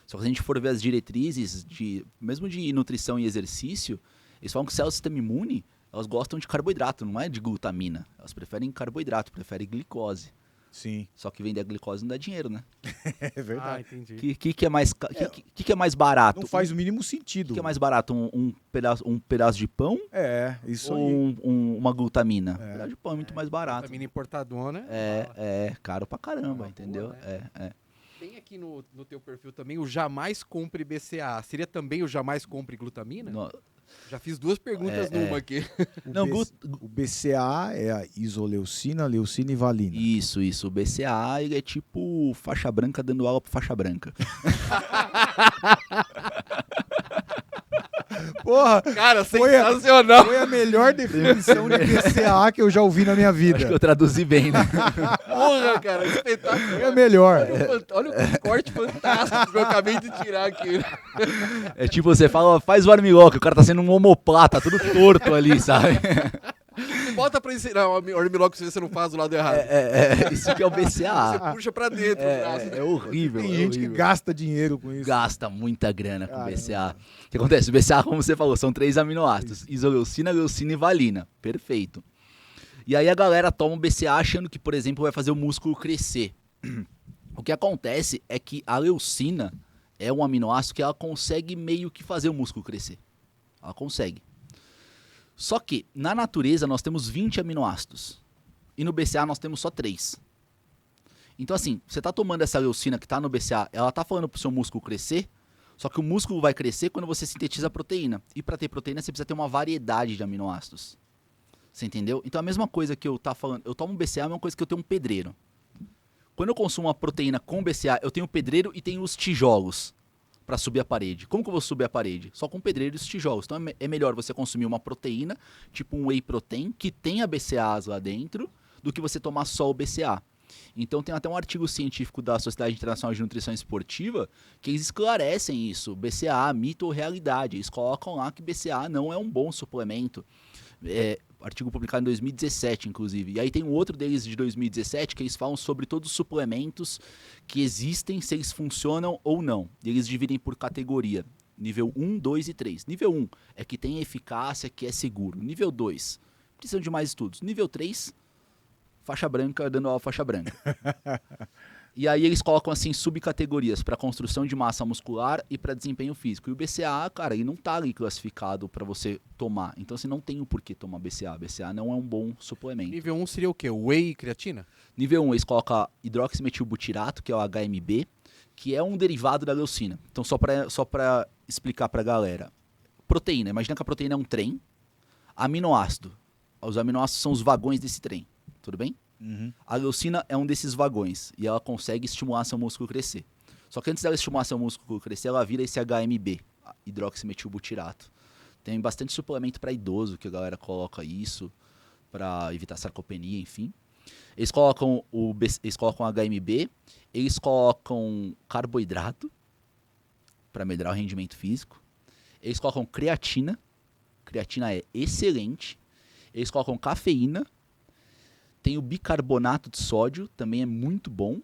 Só que se a gente for ver as diretrizes, mesmo de nutrição e exercício, eles falam que células do sistema imune, elas gostam de carboidrato, não é de glutamina. Elas preferem carboidrato, preferem glicose. Sim, Só que vender a glicose não dá dinheiro, né? é verdade. Entendi. Que é mais, que é mais barato? Não faz o mínimo sentido. O que é mais barato? Um pedaço de pão Isso ou aí. uma glutamina? Um pedaço de pão é muito mais barato. Vitamina importadona. Caro pra caramba, Ah, entendeu? boa, né? Tem aqui no teu perfil também o jamais compre BCA. Seria também o jamais compre glutamina? No- Já fiz duas perguntas numa aqui. Não, O BCA é a isoleucina, leucina e valina. Isso. O BCA ele é tipo faixa branca dando aula pra faixa branca. Porra, Cara, Foi a- sensacional. foi a melhor definição de BCA que eu já ouvi na minha Acho que vida. eu traduzi bem, né? Porra, cara, Foi a espetacular. melhor. Olha o corte fantástico que eu acabei de tirar aqui. É tipo, você fala, faz o armlock, o cara tá sendo um omoplata, tudo torto ali, sabe? Bota pra ensinar o Armilock se você não faz do lado errado. Isso que é o BCA. Você puxa pra dentro o braço. É horrível. Tem é gente que horrível. gasta dinheiro com isso. Gasta muita grana com o Caramba. BCA. O que acontece? O BCA, como você falou, são 3 aminoácidos: isoleucina, leucina e valina. Perfeito. E aí a galera toma o BCA achando que, por exemplo, vai fazer o músculo crescer. O que acontece é que a leucina é um aminoácido que ela consegue meio que fazer o músculo crescer. Ela consegue. Só que na natureza nós temos 20 aminoácidos. E no BCA nós temos só 3. Então assim, você tá tomando essa leucina que tá no BCA, ela tá falando pro seu músculo crescer, só que o músculo vai crescer quando você sintetiza a proteína. E para ter proteína você precisa ter uma variedade de aminoácidos. Você entendeu? Então a mesma coisa que eu tá falando, eu tomo BCA é a mesma coisa que eu tenho um pedreiro. Quando eu consumo uma proteína com BCA, eu tenho o pedreiro e tenho os tijolos para subir a parede. Como que eu vou subir a parede? Só com pedreiro e os tijolos. Então é melhor você consumir uma proteína, tipo um whey protein, que tenha BCAAs lá dentro, do que você tomar só o BCA. Então tem até um artigo científico da Sociedade Internacional de Nutrição Esportiva que eles esclarecem isso. BCA, mito ou realidade. Eles colocam lá que BCA não é um bom suplemento. Artigo publicado em 2017, inclusive. E aí tem um outro deles de 2017 que eles falam sobre todos os suplementos que existem, se eles funcionam ou não. E eles dividem por categoria. Nível 1, 2 e 3. Nível 1 é que tem eficácia, que é seguro. Nível 2, precisam de mais estudos. Nível 3, faixa branca dando aula faixa branca. E aí eles colocam assim subcategorias para construção de massa muscular e para desempenho físico. E o BCA, cara, ele não tá ali classificado para você tomar. Então você não tem o porquê tomar BCA. BCA não é um bom suplemento. Nível 1 seria o quê? Whey e creatina? Nível 1, eles colocam hidroximetilbutirato, que é o HMB, que é um derivado da leucina. Então só para explicar pra galera. Proteína, imagina que a proteína é um trem. Aminoácido. Os aminoácidos são os vagões desse trem. Tudo bem? Uhum. A leucina é um desses vagões e ela consegue estimular seu músculo crescer. Só que antes dela estimular seu músculo crescer, ela vira esse HMB, hidroximetilbutirato. Tem bastante suplemento para idoso que a galera coloca isso para evitar sarcopenia, enfim. Eles colocam HMB, eles colocam carboidrato para melhorar o rendimento físico. Eles colocam creatina. Creatina é excelente. Eles colocam cafeína. Tem o bicarbonato de sódio, também é muito bom.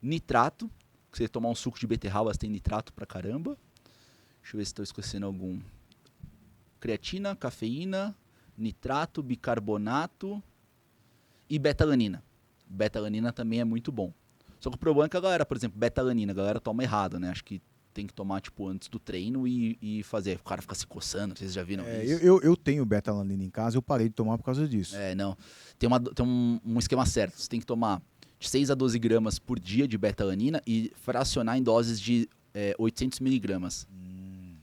Nitrato, se você tomar um suco de beterraba, tem nitrato pra caramba. Deixa eu ver se estou esquecendo algum. Creatina, cafeína, nitrato, bicarbonato e betalanina. Betalanina também é muito bom. Só que o problema é que a galera, por exemplo, betalanina, a galera toma errado, né? Acho que tem que tomar, tipo, antes do treino e fazer. O cara fica se coçando, vocês já viram isso? Eu tenho betalanina em casa, eu parei de tomar por causa disso. Não. Tem um esquema certo. Você tem que tomar de 6 a 12 gramas por dia de betalanina e fracionar em doses de 800 miligramas.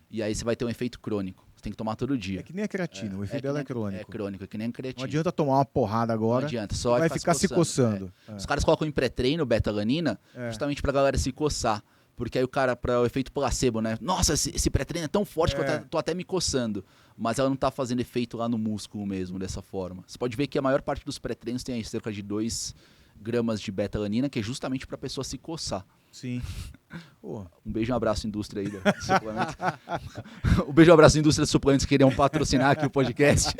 E aí você vai ter um efeito crônico. Você tem que tomar todo dia. É que nem a creatina, o efeito dela é crônico. É crônico, é que nem a creatina. Não adianta tomar uma porrada agora. Não adianta, só vai ficar se coçando. Os caras colocam em pré-treino betalanina justamente pra galera se coçar. Porque aí o cara, para o efeito placebo, né? Nossa, esse pré-treino é tão forte que eu tô até me coçando. Mas ela não tá fazendo efeito lá no músculo mesmo, dessa forma. Você pode ver que a maior parte dos pré-treinos tem aí cerca de 2 gramas de betalanina, que é justamente pra pessoa se coçar. Sim. Um beijo e um abraço, indústria aí de suplementos. Um beijo e um abraço, indústria de suplementos, que queriam patrocinar aqui o podcast.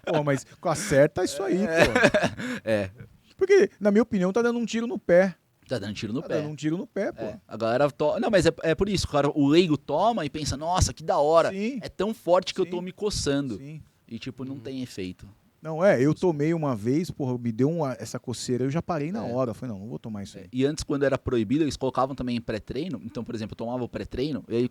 Pô, mas com a certa é isso aí, pô. Porque, na minha opinião, tá dando um tiro no pé. Tá dando tiro no pé. Tá dando um tiro no pé, pô. A galera toma. Não, mas é por isso, cara. O leigo toma e pensa, nossa, que da hora. Sim. É tão forte que eu tô me coçando. Sim. E, tipo, não tem efeito. Não, eu tomei uma vez, porra, me deu essa coceira, eu já parei na hora. Eu falei, não vou tomar isso aí. E antes, quando era proibido, eles colocavam também em pré-treino. Então, por exemplo, eu tomava o pré-treino, e aí,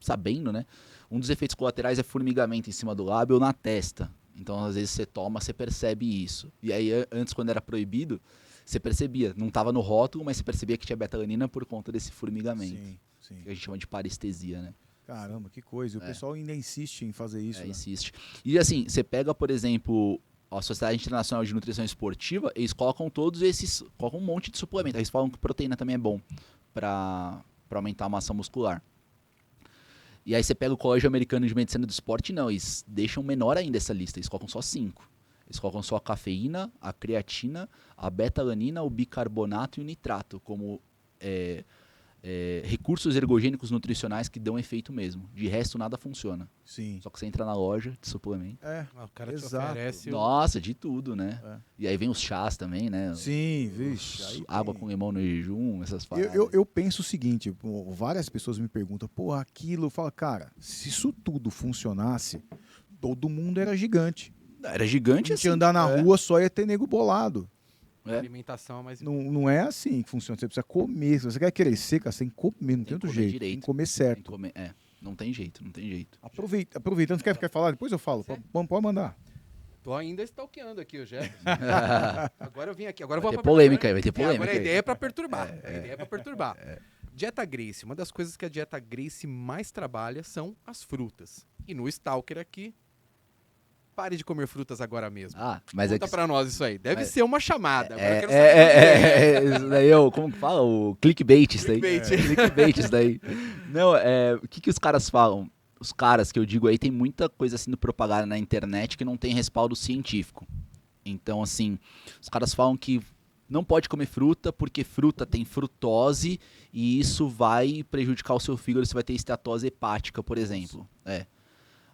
sabendo, né? Um dos efeitos colaterais é formigamento em cima do lábio ou na testa. Então, às vezes, você toma, você percebe isso. E aí, antes, quando era proibido, você percebia. Não tava no rótulo, mas você percebia que tinha betalanina por conta desse formigamento. Sim. Que a gente chama de parestesia, né? Caramba, que coisa. E o pessoal ainda insiste em fazer isso. Né? Insiste. E assim, você pega, por exemplo, a Sociedade Internacional de Nutrição Esportiva, eles colocam colocam um monte de suplemento. Eles falam que proteína também é bom para aumentar a massa muscular. E aí você pega o Colégio Americano de Medicina do Esporte, não, eles deixam menor ainda essa lista, eles colocam só 5. Eles colocam só a cafeína, a creatina, a betalanina, o bicarbonato e o nitrato como recursos ergogênicos nutricionais que dão efeito mesmo. De resto, nada funciona. Sim. Só que você entra na loja de suplemento. O cara te oferece... Nossa, de tudo, né? E aí vem os chás também, né? Sim, vixe. Água com limão no jejum, essas paradas. Eu penso o seguinte, várias pessoas me perguntam, pô, aquilo... Eu falo, cara, se isso tudo funcionasse, todo mundo era gigante. Era gigante assim. Se andar na rua, só ia ter nego bolado. A alimentação é mais... Não é assim que funciona. Você precisa comer. Se você quer crescer, cara, você tem que comer. Não tem outro jeito. Direito. Tem que comer certo. Não tem jeito. Aproveitando, você quer falar? Depois eu falo. Pode mandar. Tô ainda stalkeando aqui o Jefferson. Agora eu vim aqui. Agora vai vou ter polêmica aí, vai ter polêmica. Agora a ideia é pra perturbar. Dieta Gracie. Uma das coisas que a Dieta Gracie mais trabalha são as frutas. E no Stalker aqui... Pare de comer frutas agora mesmo. Mas Conta pra nós isso aí. Deve ser uma chamada. Isso daí como que fala? O clickbait isso daí. Clickbait isso daí. Não, o que os caras falam? Os caras que eu digo aí, tem muita coisa sendo propagada na internet que não tem respaldo científico. Então, assim, os caras falam que não pode comer fruta porque fruta tem frutose e isso vai prejudicar o seu fígado, você vai ter esteatose hepática, por exemplo.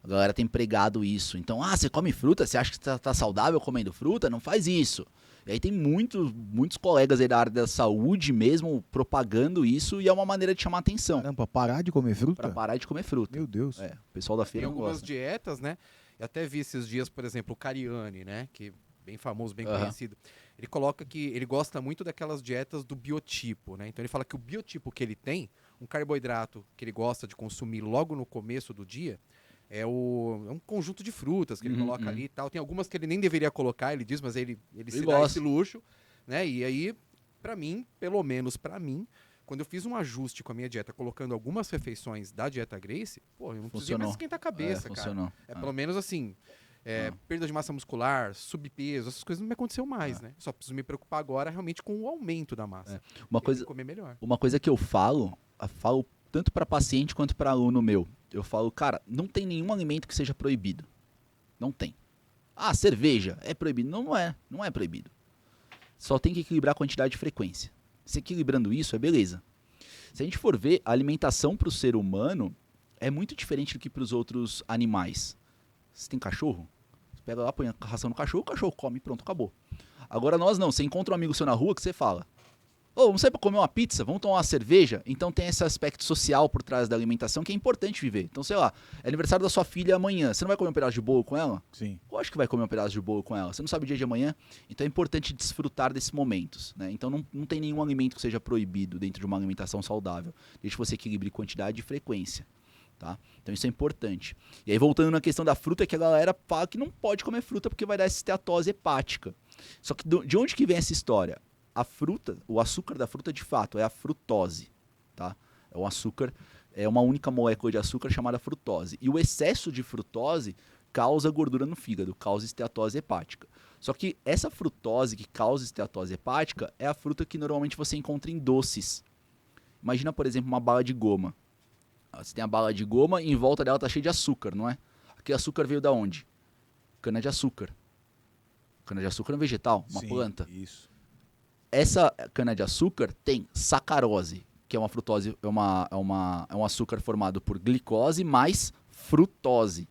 A galera tem pregado isso. Então, você come fruta? Você acha que tá saudável comendo fruta? Não faz isso. E aí tem muitos colegas aí da área da saúde mesmo propagando isso e é uma maneira de chamar atenção. Caramba, parar de comer fruta? Pra parar de comer fruta. Meu Deus. O pessoal da feira tem não algumas gosta. dietas, né? Eu até vi esses dias, por exemplo, o Cariani, né? Que é bem famoso, bem conhecido. Ele coloca que ele gosta muito daquelas dietas do biotipo, né? Então ele fala que o biotipo que ele tem, um carboidrato que ele gosta de consumir logo no começo do dia, é um conjunto de frutas que ele coloca ali e tal. Tem algumas que ele nem deveria colocar, ele diz, mas ele se dá esse luxo, né? E aí, pra mim, pelo menos pra mim, quando eu fiz um ajuste com a minha dieta, colocando algumas refeições da Dieta Gracie, eu não precisei mais esquentar a cabeça, cara. Pelo menos assim, perda de massa muscular, subpeso, essas coisas não me aconteceu mais, né? Só preciso me preocupar agora realmente com o aumento da massa. Comer melhor. Uma coisa que eu falo tanto para paciente quanto para aluno meu. Eu falo, cara, não tem nenhum alimento que seja proibido. Não tem. Cerveja é proibido. Não é proibido. Só tem que equilibrar a quantidade de frequência. Se equilibrando isso, é beleza. Se a gente for ver, a alimentação para o ser humano é muito diferente do que para os outros animais. Você tem cachorro? Você pega lá, põe a ração no cachorro, o cachorro come, pronto, acabou. Agora nós não, você encontra um amigo seu na rua que você fala, vamos sair para comer uma pizza, vamos tomar uma cerveja? Então tem esse aspecto social por trás da alimentação que é importante viver. Então, sei lá, é aniversário da sua filha amanhã, você não vai comer um pedaço de bolo com ela? Sim. Eu acho que vai comer um pedaço de bolo com ela. Você não sabe o dia de amanhã? Então é importante desfrutar desses momentos, né? Então não tem nenhum alimento que seja proibido dentro de uma alimentação saudável, desde que você equilibre quantidade e frequência. Tá? Então isso é importante. E aí voltando na questão da fruta, que a galera fala que não pode comer fruta porque vai dar essa esteatose hepática. Só que de onde que vem essa história? A fruta, o açúcar da fruta de fato é a frutose, tá? É um açúcar, é uma única molécula de açúcar chamada frutose. E o excesso de frutose causa gordura no fígado, causa esteatose hepática. Só que essa frutose que causa esteatose hepática é a fruta que normalmente você encontra em doces. Imagina, por exemplo, uma bala de goma. Você tem a bala de goma e em volta dela tá cheio de açúcar, não é? Aquele açúcar veio da onde? Cana de açúcar. Cana de açúcar é um vegetal, uma planta. Isso. Essa cana de açúcar tem sacarose, que é uma frutose, é um açúcar formado por glicose mais frutose.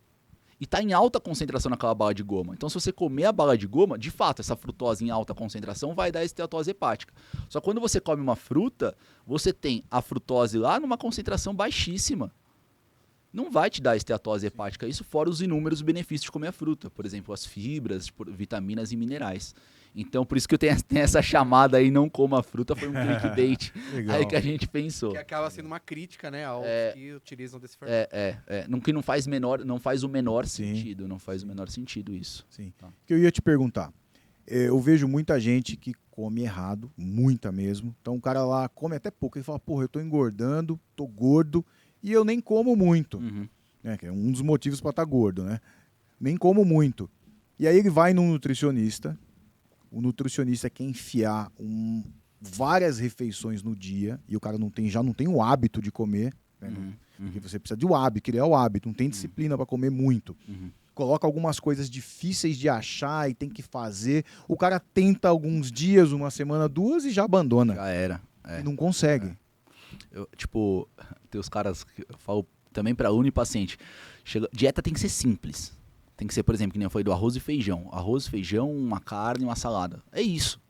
E está em alta concentração naquela bala de goma. Então, se você comer a bala de goma, de fato, essa frutose em alta concentração vai dar esteatose hepática. Só que quando você come uma fruta, você tem a frutose lá numa concentração baixíssima. Não vai te dar esteatose hepática. Isso fora os inúmeros benefícios de comer a fruta. Por exemplo, as fibras, vitaminas e minerais. Então, por isso que eu tenho essa chamada aí, não coma fruta, foi um clickbait aí que a gente pensou. Que acaba sendo uma crítica, né, aos que utilizam desse fermento. Que não faz o menor sentido, não faz o menor sentido isso. Sim. Tá. Que eu ia te perguntar. Eu vejo muita gente que come errado, muita mesmo. Então o cara lá come até pouco, ele fala, porra, eu tô engordando, tô gordo e eu nem como muito. Uhum. Que é um dos motivos para estar gordo, né? Nem como muito. E aí ele vai num nutricionista. O nutricionista quer enfiar várias refeições no dia e o cara já não tem o hábito de comer, né? Porque você precisa de um hábito, criar o hábito, não tem disciplina para comer muito. Coloca algumas coisas difíceis de achar e tem que fazer. O cara tenta alguns dias, uma semana, duas e já abandona. Já era. E não consegue. Tem os caras que eu falo também para aluno e paciente. Dieta tem que ser simples. Tem que ser, por exemplo, que nem eu falei do arroz e feijão. Arroz, feijão, uma carne, uma salada. É isso.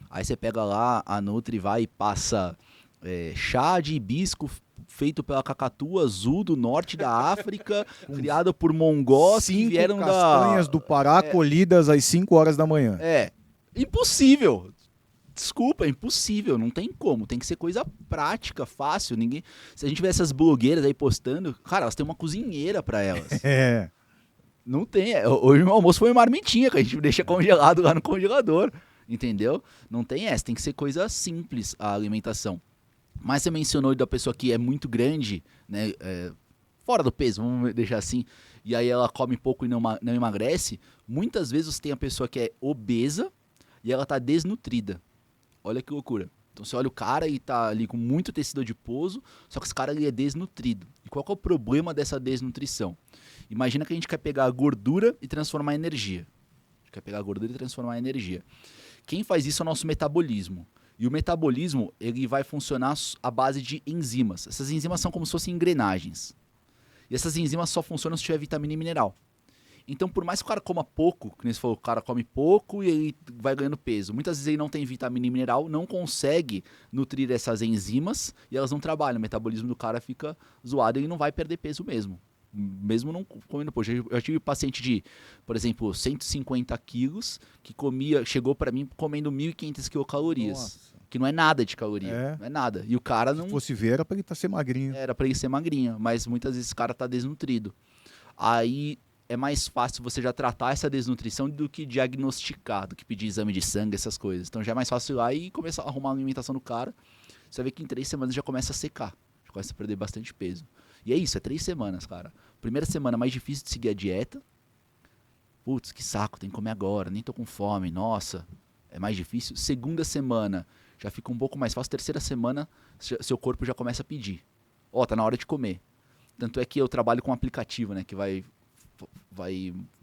Aí você pega lá, a Nutri vai e passa chá de hibisco feito pela cacatua azul do norte da África, criado por mongós que vieram castanhas do Pará colhidas às 5 horas da manhã. Impossível. Desculpa, é impossível, não tem como. Tem que ser coisa prática, fácil. Se a gente vê essas blogueiras aí postando, cara, elas têm uma cozinheira pra elas. Não tem. Hoje o meu almoço foi uma marmitinha que a gente deixa congelado lá no congelador. Entendeu? Não tem essa. Tem que ser coisa simples a alimentação. Mas você mencionou da pessoa que é muito grande, né? Fora do peso, vamos deixar assim. E aí ela come pouco e não emagrece. Muitas vezes você tem a pessoa que é obesa e ela tá desnutrida. Olha que loucura. Então você olha o cara e tá ali com muito tecido adiposo, só que esse cara ali é desnutrido. E qual que é o problema dessa desnutrição? Imagina que a gente quer pegar a gordura e transformar em energia. A gente quer pegar a gordura e transformar em energia. Quem faz isso é o nosso metabolismo. E o metabolismo, ele vai funcionar à base de enzimas. Essas enzimas são como se fossem engrenagens. E essas enzimas só funcionam se tiver vitamina e mineral. Então, por mais que o cara coma pouco, que nem você falou, o cara come pouco e ele vai ganhando peso. Muitas vezes ele não tem vitamina e mineral, não consegue nutrir essas enzimas e elas não trabalham. O metabolismo do cara fica zoado e ele não vai perder peso mesmo. Mesmo não comendo pouco. Eu tive paciente de, por exemplo, 150 quilos que chegou pra mim comendo 1.500 quilocalorias. Nossa. Que não é nada de caloria. Não é nada. E o cara não... Se fosse ver, era pra ele ser magrinho. Era pra ele ser magrinho, mas muitas vezes esse cara tá desnutrido. Aí é mais fácil você já tratar essa desnutrição do que diagnosticar, do que pedir exame de sangue, essas coisas. Então já é mais fácil ir lá e começar a arrumar a alimentação do cara. Você vai ver que em 3 semanas já começa a secar. Já começa a perder bastante peso. E é isso, é 3 semanas, cara. Primeira semana mais difícil de seguir a dieta. Putz, que saco, tem que comer agora, nem tô com fome, nossa, é mais difícil. Segunda semana já fica um pouco mais fácil. Terceira semana, seu corpo já começa a pedir. Tá na hora de comer. Tanto é que eu trabalho com um aplicativo, né, que vai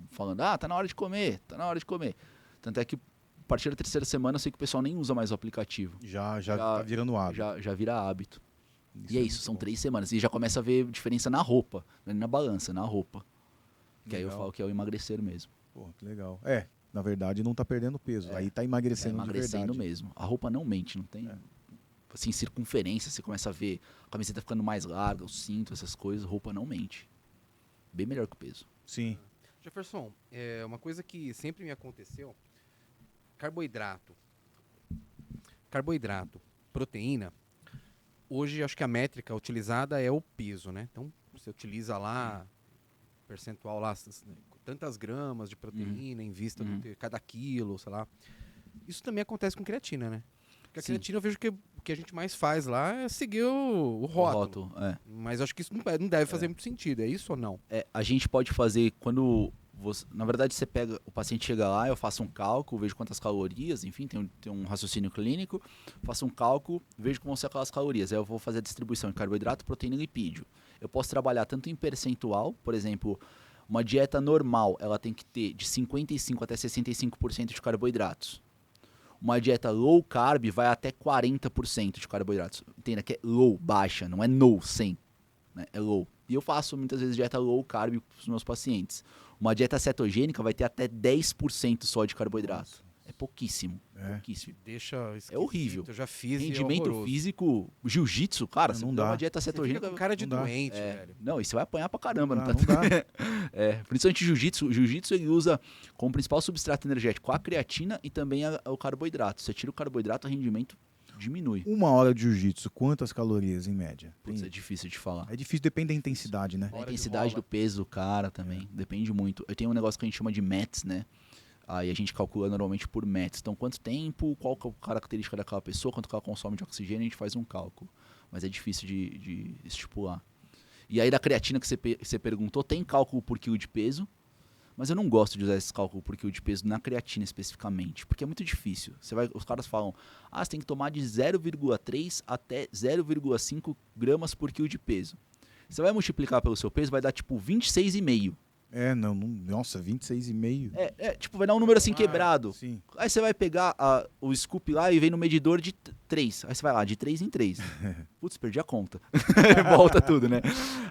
falando, tá na hora de comer, tá na hora de comer. Tanto é que a partir da terceira semana eu sei que o pessoal nem usa mais o aplicativo. Já tá virando hábito. Já vira hábito. E é isso, são 3 semanas. E já começa a ver diferença na roupa, não é na balança, na roupa. Que aí eu Legal. falo que é o emagrecer mesmo. Pô, que legal. Na verdade não tá perdendo peso. Aí tá É emagrecendo, de emagrecendo verdade. mesmo. A roupa não mente, não tem... Assim, circunferência, você começa a ver a camiseta ficando mais larga, o cinto, essas coisas, roupa não mente. Bem melhor que o peso. Sim. Jefferson, uma coisa que sempre me aconteceu, carboidrato, proteína, hoje acho que a métrica utilizada é o peso, né? Então, você utiliza lá, percentual lá, tantas gramas de proteína em vista de cada quilo, sei lá. Isso também acontece com creatina, né? Porque a Sim. creatina eu vejo que o que a gente mais faz lá é seguir o rótulo. Mas acho que isso não deve fazer muito sentido, é isso ou não? A gente pode fazer quando na verdade você pega, o paciente chega lá, eu faço um cálculo, vejo quantas calorias, enfim, tem um raciocínio clínico, faço um cálculo, vejo como vão ser aquelas calorias, aí eu vou fazer a distribuição de carboidrato, proteína e lipídio. Eu posso trabalhar tanto em percentual, por exemplo, uma dieta normal, ela tem que ter de 55 até 65% de carboidratos. Uma dieta low carb vai até 40% de carboidratos. Entenda que é low, baixa, não é no, 100. Né? É low. E eu faço muitas vezes dieta low carb para os meus pacientes. Uma dieta cetogênica vai ter até 10% só de carboidrato. É pouquíssimo. Pouquíssimo. Deixa É horrível. Eu já fiz Rendimento físico, jiu-jitsu, cara, Não você dá. dá uma dieta Você fica cetogênica. com cara de não dá. doente, velho. Não, e você vai apanhar pra caramba. Não Não dá, tá... não dá. Principalmente jiu-jitsu. Jiu-jitsu ele usa como principal substrato energético a creatina e também o carboidrato. Você tira o carboidrato, o rendimento diminui. 1 hora de jiu-jitsu, quantas calorias em média? Putz, é difícil de falar. É difícil, depende da intensidade, né? A Hora de intensidade rola. do peso do cara também, depende muito. Eu tenho um negócio que a gente chama de METs, né? Aí a gente calcula normalmente por METs. Então, quanto tempo, qual que é a característica daquela pessoa, quanto que ela consome de oxigênio, a gente faz um cálculo. Mas é difícil de estipular. E aí da creatina que você perguntou, tem cálculo por quilo de peso, mas eu não gosto de usar esse cálculo por quilo de peso na creatina especificamente, porque é muito difícil. Os caras falam, você tem que tomar de 0,3 até 0,5 gramas por quilo de peso. Você vai multiplicar pelo seu peso, vai dar tipo 26,5. Nossa, 26,5. Tipo, vai dar um número assim quebrado. Sim. Aí você vai pegar o scoop lá e vem no medidor de 3. Aí você vai lá, de 3 em 3. Putz, perdi a conta. Volta tudo, né?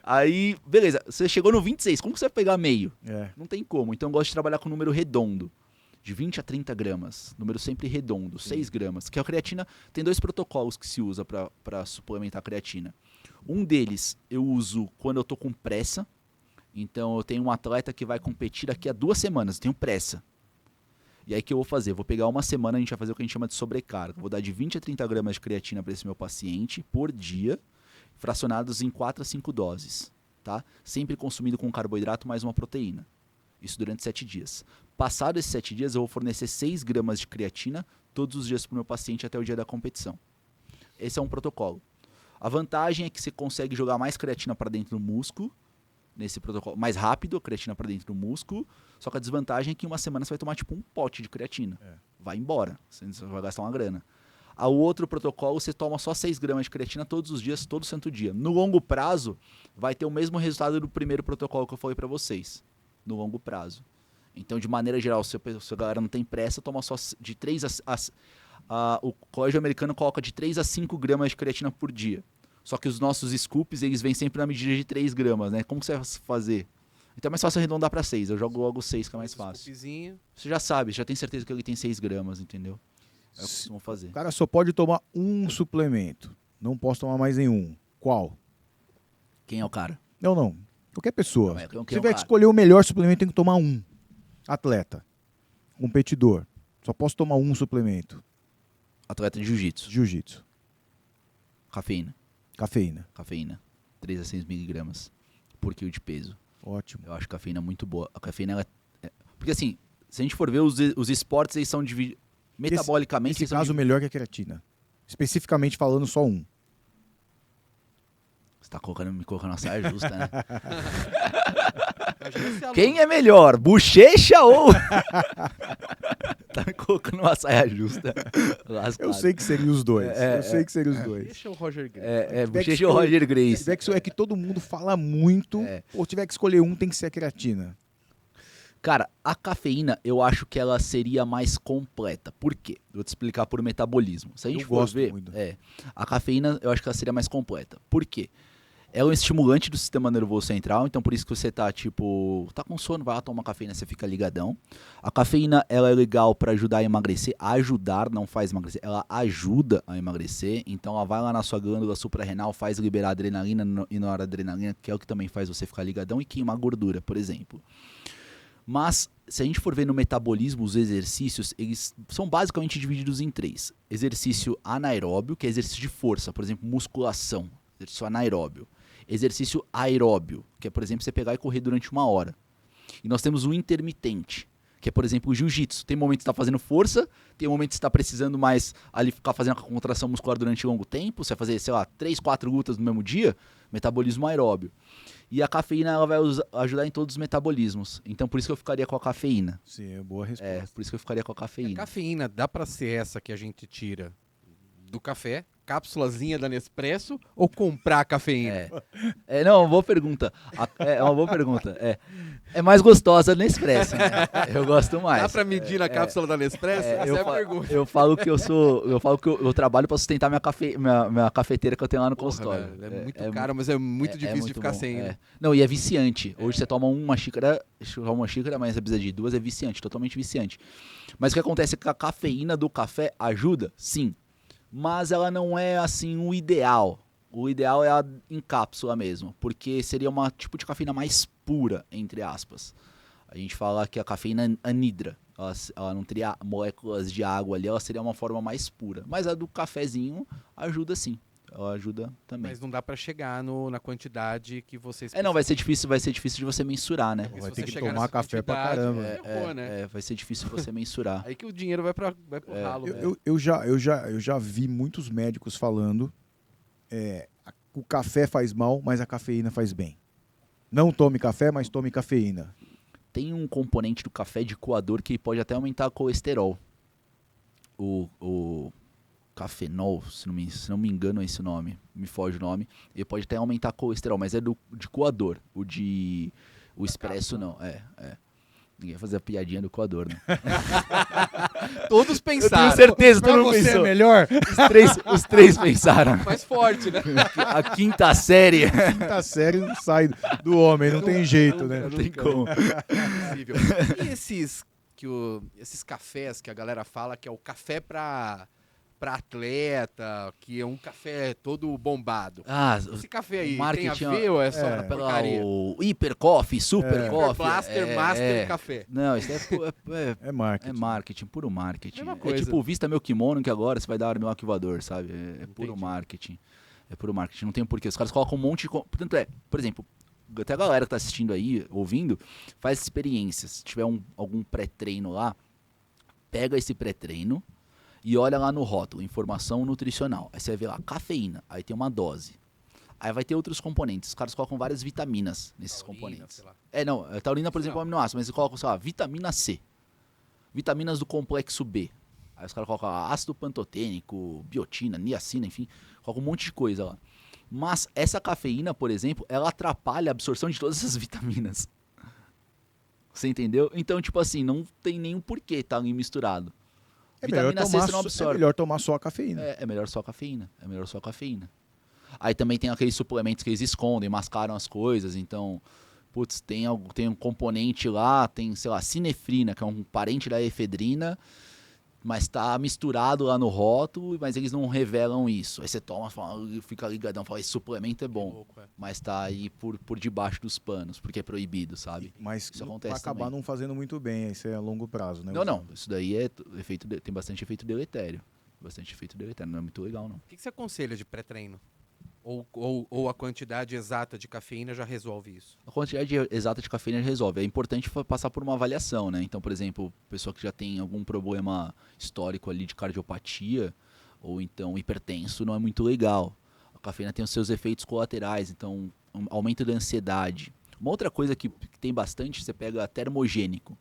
Aí, beleza, você chegou no 26, como que você vai pegar meio? Não tem como. Então eu gosto de trabalhar com número redondo. De 20 a 30 gramas. Número sempre redondo, 6 gramas. Que a creatina, tem 2 protocolos que se usa para suplementar a creatina. Um deles eu uso quando eu tô com pressa. Então eu tenho um atleta que vai competir daqui a 2 semanas, eu tenho pressa. E aí o que eu vou fazer? Vou pegar uma semana, a gente vai fazer o que a gente chama de sobrecarga. Vou dar de 20 a 30 gramas de creatina para esse meu paciente por dia, fracionados em 4 a 5 doses. Tá? Sempre consumido com carboidrato mais uma proteína. Isso durante 7 dias. Passado esses 7 dias, eu vou fornecer 6 gramas de creatina todos os dias para o meu paciente até o dia da competição. Esse é um protocolo. A vantagem é que você consegue jogar mais creatina para dentro do músculo, nesse protocolo, mais rápido, a creatina para dentro do músculo, só que a desvantagem é que em uma semana você vai tomar tipo um pote de creatina. Vai embora, você vai gastar uma grana. Ao outro protocolo, você toma só 6 gramas de creatina todos os dias, todo santo dia. No longo prazo, vai ter o mesmo resultado do primeiro protocolo que eu falei para vocês. No longo prazo. Então, de maneira geral, se a galera não tem pressa, toma só de 3 o colégio americano coloca de 3 a 5 gramas de creatina por dia. Só que os nossos scoops, eles vêm sempre na medida de 3 gramas, né? Como que você vai fazer? Então é mais fácil arredondar para 6. Eu jogo logo 6, que é mais fácil. Você já sabe, já tem certeza que ele tem 6 gramas, entendeu? É o que eu costumo fazer. O cara só pode tomar um suplemento. Não posso tomar mais nenhum. Qual? Quem é o cara? Não. Qualquer pessoa. Não, Se quem é o tiver cara? que escolher o melhor suplemento, tem que tomar um. Atleta. Competidor. Só posso tomar um suplemento. Atleta de jiu-jitsu. Jiu-jitsu. Cafeína. Cafeína. 3 a 6 miligramas por quilo de peso. Ótimo. Eu acho a cafeína muito boa. A cafeína, ela porque assim, se a gente for ver, os esportes, eles são divididos... Metabolicamente, Nesse eles são caso, melhor que a creatina. Especificamente falando, só um. Você tá me colocando na saia justa, né? Imagina se a Quem é melhor? Bochecha ou... Tá me colocando numa saia justa. Lascado. Eu sei que seria os dois. Sei que seria os dois. Deixa o Roger Grace. Bochecha ou Roger Se Grace. tiver que, é que todo mundo fala muito, ou tiver que escolher um, tem que ser a creatina. Cara, a cafeína, eu acho que ela seria mais completa. Por quê? Vou te explicar por metabolismo. Se a gente Eu for gosto ver, muito. a cafeína, eu acho que ela seria mais completa. Por quê? Ela é um estimulante do sistema nervoso central, então por isso que você tá, tipo, tá com sono, vai lá tomar cafeína, você fica ligadão. A cafeína, ela é legal pra ajudar a emagrecer, ajudar, não faz emagrecer, ela ajuda a emagrecer, então ela vai lá na sua glândula suprarrenal, faz liberar adrenalina e noradrenalina, que é o que também faz você ficar ligadão e queimar gordura, por exemplo. Mas, se a gente for ver no metabolismo, os exercícios, eles são basicamente divididos em 3. Exercício anaeróbio, que é exercício de força, por exemplo, musculação, exercício anaeróbio. Exercício aeróbio, que é, por exemplo, você pegar e correr durante 1 hora. E nós temos o intermitente, que é, por exemplo, o jiu-jitsu. Tem momento que você está fazendo força, tem momento que você está precisando mais ali ficar fazendo a contração muscular durante longo tempo, você vai fazer, sei lá, 3, 4 lutas no mesmo dia, metabolismo aeróbio. E a cafeína ela vai ajudar em todos os metabolismos. Então, por isso que eu ficaria com a cafeína. Sim, é boa resposta. É, por isso que eu ficaria com a A cafeína. cafeína dá pra ser essa que a gente tira do café, cápsulazinha da Nespresso, ou comprar a cafeína? Não, uma boa pergunta. É uma boa pergunta. É mais gostosa no Expresso, né? Eu gosto mais. Dá pra medir na cápsula da Nespresso? Essa é a pergunta. Eu falo que eu trabalho pra sustentar minha cafeteira que eu tenho lá no consultório. Porra, é muito caro, mas é muito difícil de ficar bom, sem. Né? Não, e é viciante. Hoje você toma uma xícara, mas você precisa de 2, é viciante, totalmente viciante. Mas o que acontece é que a cafeína do café ajuda? Sim. Mas ela não é, assim, o ideal. O ideal é a em cápsula mesmo, porque seria uma tipo de cafeína mais pura, entre aspas. A gente fala que a cafeína anidra, ela não teria moléculas de água ali, ela seria uma forma mais pura. Mas a do cafezinho ajuda sim, ela ajuda também. Mas não dá pra chegar na quantidade que vocês Não, vai ser difícil de você mensurar, né? Porque Vai se ter você que chegar tomar nessa café pra quantidade, caramba. ferrou, né? Vai ser difícil você mensurar. Aí que o dinheiro vai pro ralo. né? Eu já vi muitos médicos falando o café faz mal, mas a cafeína faz bem. Não tome café, mas tome cafeína. Tem um componente do café de coador que pode até aumentar o colesterol. O cafenol, se não me engano é esse o nome, me foge o nome. Ele pode até aumentar o colesterol, mas é de coador. O expresso não, Ninguém vai fazer a piadinha do coador, né? Todos Eu pensaram. tenho certeza que Pra tu não você pensou. é melhor? Os três pensaram. Mais forte, né? A quinta série. Quinta série não sai do homem, não tem jeito, né? Não tem como. Impossível. E esses cafés que a galera fala que é o café pra atleta, que é um café todo bombado. Esse café aí tem a ver ou é só porcaria? O Hiper Coffee, Super Coffee. Blaster, Master Café. Não, isso É marketing. é marketing, puro marketing. Mesma É coisa. tipo, vista meu kimono que agora você vai dar meu arquivador, sabe? É puro Entendi. marketing. É puro marketing, não tem porquê. Os caras colocam um monte de... Portanto, por exemplo, até a galera que tá assistindo aí, ouvindo, faz experiências. Se tiver algum pré-treino lá, pega esse pré-treino e olha lá no rótulo, informação nutricional. Aí você vai ver lá, cafeína, aí tem uma dose. Aí vai ter outros componentes. Os caras colocam várias vitaminas nesses Taurina, componentes. sei lá. Taurina, por exemplo, é um aminoácido, mas eles colocam, sei lá, vitamina C. Vitaminas do complexo B. Aí os caras colocam ácido pantotênico, biotina, niacina, enfim. Colocam um monte de coisa lá. Mas essa cafeína, por exemplo, ela atrapalha a absorção de todas essas vitaminas. Você entendeu? Então, tipo assim, não tem nenhum porquê estar ali misturado. Vitamina C você não absorve. É melhor tomar só a cafeína. É melhor só a cafeína. É melhor só a cafeína. Aí também tem aqueles suplementos que eles escondem, mascaram as coisas. Então, putz, tem um componente lá, tem, sei lá, sinefrina, que é um parente da efedrina, mas tá misturado lá no rótulo, mas eles não revelam isso. Aí você toma, fica ligadão, fala, esse suplemento é bom, louco, é. mas tá aí por debaixo dos panos, porque é proibido, sabe? Mas Isso vai acontece acabar também. não fazendo muito bem, isso é a longo prazo, né? Não, isso daí tem bastante efeito deletério. Bastante efeito deletério, não é muito legal, não. O que você aconselha de pré-treino? Ou a quantidade exata de cafeína já resolve isso? A quantidade exata de cafeína resolve. É importante passar por uma avaliação, né? Então, por exemplo, pessoa que já tem algum problema histórico ali de cardiopatia ou então hipertenso não é muito legal. A cafeína tem os seus efeitos colaterais, então aumento da ansiedade. Uma outra coisa que tem bastante, você pega termogênico.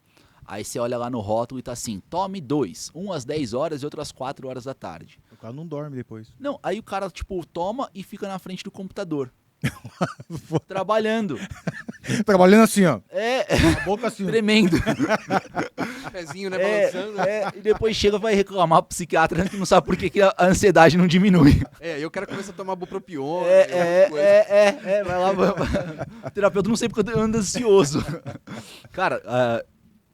Aí você olha lá no rótulo e tá assim, tome 2, um às 10 horas e outro às 4 horas da tarde. O cara não dorme depois. Não, aí o cara, tipo, toma e fica na frente do computador. Trabalhando. Trabalhando assim, ó. É, A boca assim. tremendo. Pezinho, né, balançando. E depois chega e vai reclamar pro psiquiatra que não sabe por que a ansiedade não diminui. É, eu quero começar a tomar bupropion. Vai lá. O terapeuta não sei porque eu ando ansioso. Cara,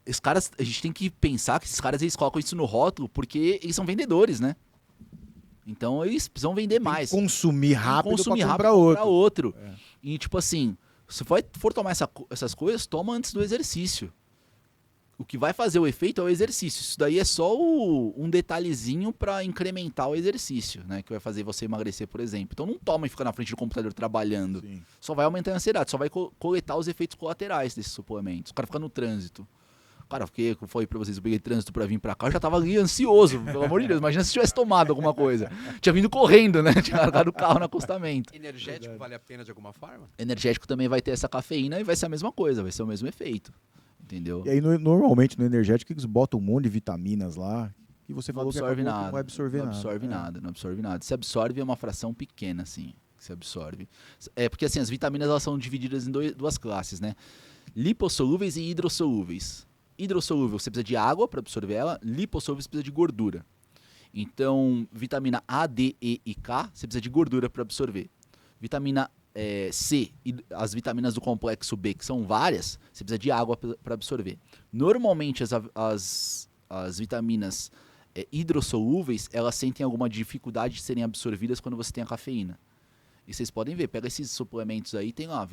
esses caras, a gente tem que pensar que esses caras, eles colocam isso no rótulo porque eles são vendedores, né? Então eles precisam vender mais. Consumir rápido Consumir pra rápido comprar pra outro. outro. E tipo assim, se for tomar essas coisas, toma antes do exercício. O que vai fazer o efeito é o exercício. Isso daí é só um detalhezinho pra incrementar o exercício, né? Que vai fazer você emagrecer, por exemplo. Então não toma e fica na frente do computador trabalhando. Sim. Só vai aumentar a ansiedade, só vai coletar os efeitos colaterais desses suplementos. O cara fica no trânsito. Cara, porque eu falei pra vocês, eu peguei trânsito pra vir pra cá, eu já tava ali ansioso, pelo amor de Deus. Imagina se tivesse tomado alguma coisa. Tinha vindo correndo, né? Tinha largado o carro no acostamento. Energético vale a pena de alguma forma? Energético também vai ter essa cafeína e vai ser a mesma coisa, vai ser o mesmo efeito. Entendeu? E aí, normalmente, no energético, eles botam um monte de vitaminas lá. E você Não falou que absorve acabou que nada. não vai absorver Não nada. absorve nada, não absorve nada. Se absorve é uma fração pequena, assim, que se absorve. É porque, assim, as vitaminas, elas são divididas em duas classes, né? Lipossolúveis e hidrossolúveis. Hidrossolúvel, você precisa de água para absorver ela. Lipossolúvel, você precisa de gordura. Então, vitamina A, D, E e K, você precisa de gordura para absorver. Vitamina C e as vitaminas do complexo B, que são várias, você precisa de água para absorver. Normalmente, as vitaminas hidrossolúveis, elas sentem alguma dificuldade de serem absorvidas quando você tem a cafeína. E vocês podem ver, pega esses suplementos aí, tem lá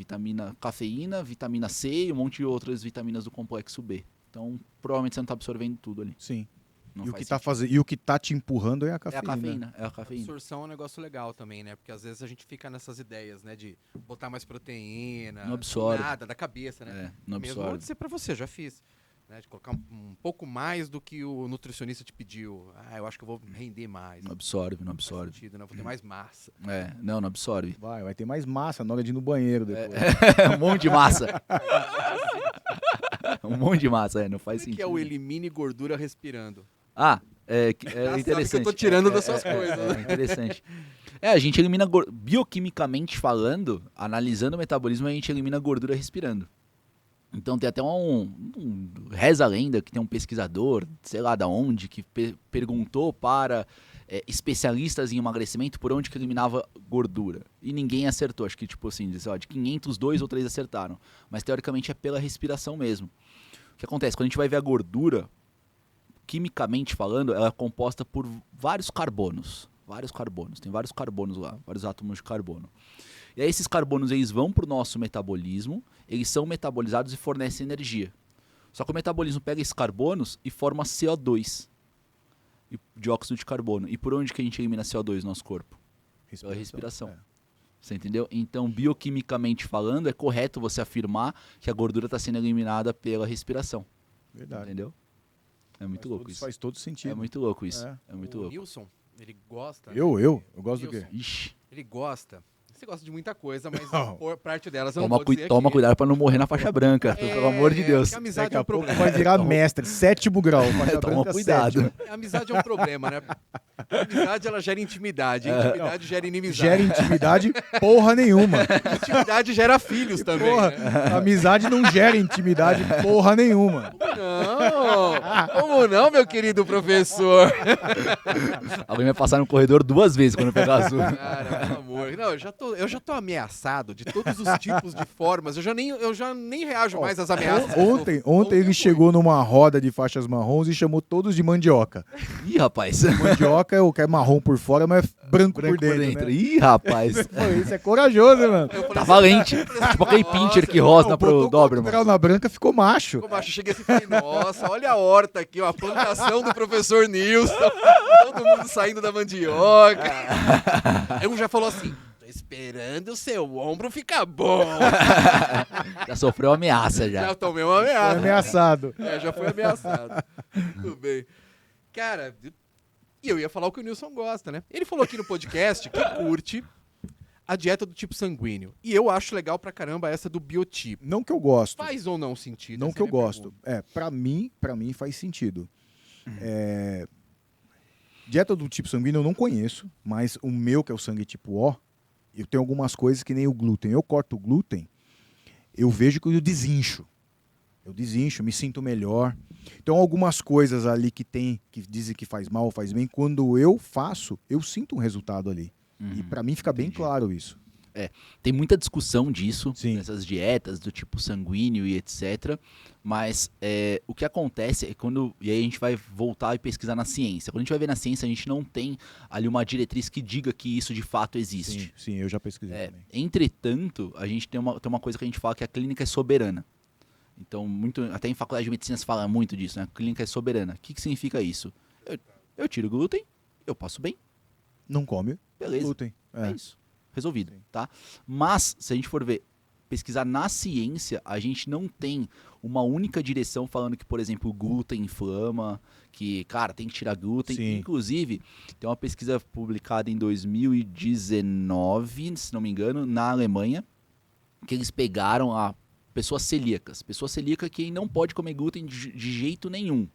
cafeína, vitamina C e um monte de outras vitaminas do complexo B. Então, provavelmente você não está absorvendo tudo ali. Sim. Não E o, faz que sentido. e o que tá te empurrando é a É a cafeína. cafeína, é a A cafeína. absorção é um negócio legal também, né? Porque às vezes a gente fica nessas ideias, né? De botar mais proteína. Não absorve. Nada, da cabeça, né? É, não Mesmo absorve. vou dizer pra você, já fiz. Né, de colocar um pouco mais do que o nutricionista te pediu. Ah, eu acho que eu vou render mais. Não absorve, não Faz absorve. sentido, né? Vou ter mais massa. Não absorve. Vai ter mais massa na hora de ir no banheiro depois. Um monte de massa. Um monte de massa, não faz Como é sentido. que é o elimine gordura respirando? É sabe interessante. que eu tô tirando das suas coisas, né? Interessante. A gente elimina bioquimicamente falando, analisando o metabolismo, a gente elimina gordura respirando. Então tem até reza a lenda que tem um pesquisador, sei lá da onde, que perguntou para especialistas em emagrecimento por onde que eliminava gordura. E ninguém acertou. Acho que tipo assim, de 500, 2 ou 3 acertaram. Mas teoricamente é pela respiração mesmo. O que acontece? Quando a gente vai ver a gordura, quimicamente falando, ela é composta por vários carbonos. Tem vários carbonos lá, vários átomos de carbono. E aí esses carbonos eles vão para o nosso metabolismo, eles são metabolizados e fornecem energia. Só que o metabolismo pega esses carbonos e forma CO2, e dióxido de carbono. E por onde que a gente elimina CO2 no nosso corpo? Pela respiração. É. Você entendeu? Então, bioquimicamente falando, é correto você afirmar que a gordura está sendo eliminada pela respiração. Verdade. Entendeu? É muito louco isso. Faz todo sentido. É muito louco isso. É. É muito O louco. Nilson, ele gosta... Eu gosto do quê? Nilson, Ixi, ele gosta... Você gosta de muita coisa, mas Não. por parte delas eu não vou dizer toma aqui. cuidado pra não morrer na faixa branca, pelo amor de Deus. Que amizade Daqui é a um pouco problema. vai virar mestre, 7º grau. faixa Toma branca, cuidado. 7º. Amizade é um problema, né? A amizade, ela gera intimidade. A intimidade gera inimizade. Gera intimidade porra nenhuma. A intimidade gera filhos também, Porra, né? a amizade não gera intimidade porra nenhuma. Não! Como não, meu querido professor? Alguém vai passar no corredor 2 vezes quando pegar azul. Cara, pelo amor. Não, eu já tô ameaçado de todos os tipos de formas. Eu já nem reajo mais às ameaças. Ontem ele chegou numa roda de faixas marrons e chamou todos de mandioca. Ih, rapaz. Mandioca é o que é marrom por fora, mas é branco por dentro. Né? Ih, rapaz. Pô, isso é corajoso, hein, mano. Eu falei Tá assim, valente. cara, Tipo aquele nossa, pincher que rosna pro Botou Doberman. 4 graus na branca, ficou macho. Como acho, cheguei assim e falei, nossa, olha a horta aqui, ó, a plantação do professor Nilson, todo mundo saindo da mandioca. Aí um já falou assim, tô esperando o seu ombro ficar bom. Já sofreu ameaça já. Já tomei uma Foi ameaça. ameaçado. Já foi ameaçado. Tudo bem. Cara, e eu ia falar o que o Nilson gosta, né? Ele falou aqui no podcast que curte a dieta do tipo sanguíneo. E eu acho legal pra caramba essa do biotipo. Não que eu gosto. Faz ou não sentido? Não Essa que eu é a minha gosto. pergunta. Pra mim faz sentido. Dieta do tipo sanguíneo eu não conheço, mas o meu, que é o sangue tipo O, eu tenho algumas coisas que nem o glúten. Eu corto o glúten eu vejo que eu desincho. Eu desincho, me sinto melhor. Então, algumas coisas ali que dizem que faz mal, faz bem, quando eu faço, eu sinto um resultado ali. E pra mim fica bem Entendi. claro isso. Tem muita discussão disso, Sim. nessas dietas do tipo sanguíneo e etc. Mas o que acontece é quando. E aí a gente vai voltar e pesquisar na ciência. Quando a gente vai ver na ciência, a gente não tem ali uma diretriz que diga que isso de fato existe. Sim, eu já pesquisei também. Entretanto, a gente tem uma coisa que a gente fala que a clínica é soberana. Então, até em faculdade de medicina se fala muito disso, né? A clínica é soberana. O que significa isso? Eu tiro glúten, eu passo bem, Não come beleza. glúten. É isso. Resolvido, tá? Mas, se a gente for ver, pesquisar na ciência, a gente não tem uma única direção falando que, por exemplo, o glúten inflama, que, cara, tem que tirar glúten. Sim. Inclusive, tem uma pesquisa publicada em 2019, se não me engano, na Alemanha, que eles pegaram a pessoas celíacas. Pessoa celíaca que não pode comer glúten de jeito nenhum.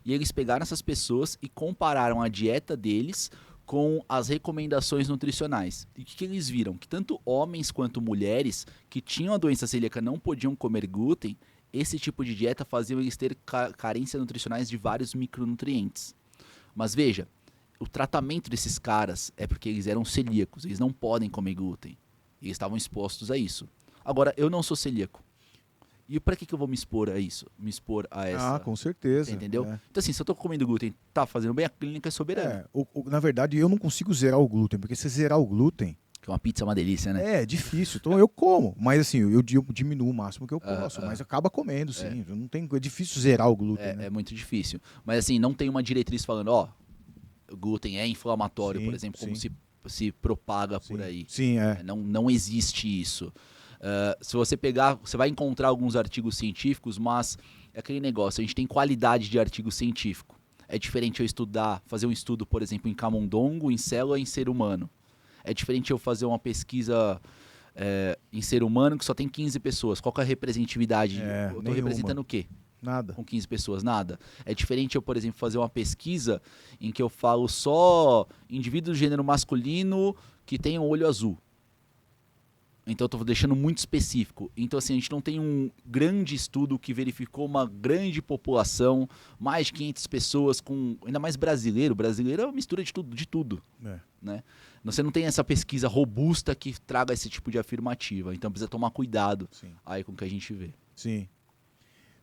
E eles pegaram essas pessoas e compararam a dieta deles com as recomendações nutricionais. E o que eles viram? Que tanto homens quanto mulheres que tinham a doença celíaca não podiam comer glúten, esse tipo de dieta fazia eles ter carências nutricionais de vários micronutrientes. Mas veja, o tratamento desses caras é porque eles eram celíacos, eles não podem comer glúten. E eles estavam expostos a isso. Agora, eu não sou celíaco. E pra que eu vou me expor a isso? Me expor a essa... Ah, com certeza. Entendeu? É. Então, assim, se eu tô comendo glúten, tá fazendo bem, a clínica é soberana. Na verdade, eu não consigo zerar o glúten, porque se zerar o glúten, Que uma pizza é uma delícia, né? é difícil. Então eu como, mas assim, eu diminuo o máximo que eu posso, mas acaba comendo, sim. Eu não tenho, é difícil zerar o glúten, né? É muito difícil. Mas, assim, não tem uma diretriz falando, ó, o glúten é inflamatório, Sim, por exemplo, como sim. se propaga por Sim. aí. Sim, é. Não existe isso. Se você pegar, você vai encontrar alguns artigos científicos, mas é aquele negócio, a gente tem qualidade de artigo científico. É diferente eu fazer um estudo, por exemplo, em camundongo, em célula, em ser humano. É diferente eu fazer uma pesquisa em ser humano que só tem 15 pessoas. Qual que é a representatividade? Eu estou nenhuma. representando o quê? Nada. Com 15 pessoas, nada. É diferente eu, por exemplo, fazer uma pesquisa em que eu falo só indivíduo do gênero masculino que tem um olho azul. Então eu estou deixando muito específico. Então, assim, a gente não tem um grande estudo que verificou uma grande população, mais de 500 pessoas, ainda mais brasileiro. Brasileiro é uma mistura de tudo. É. Né? Você não tem essa pesquisa robusta que traga esse tipo de afirmativa. Então precisa tomar cuidado Sim. aí com o que a gente vê. Sim.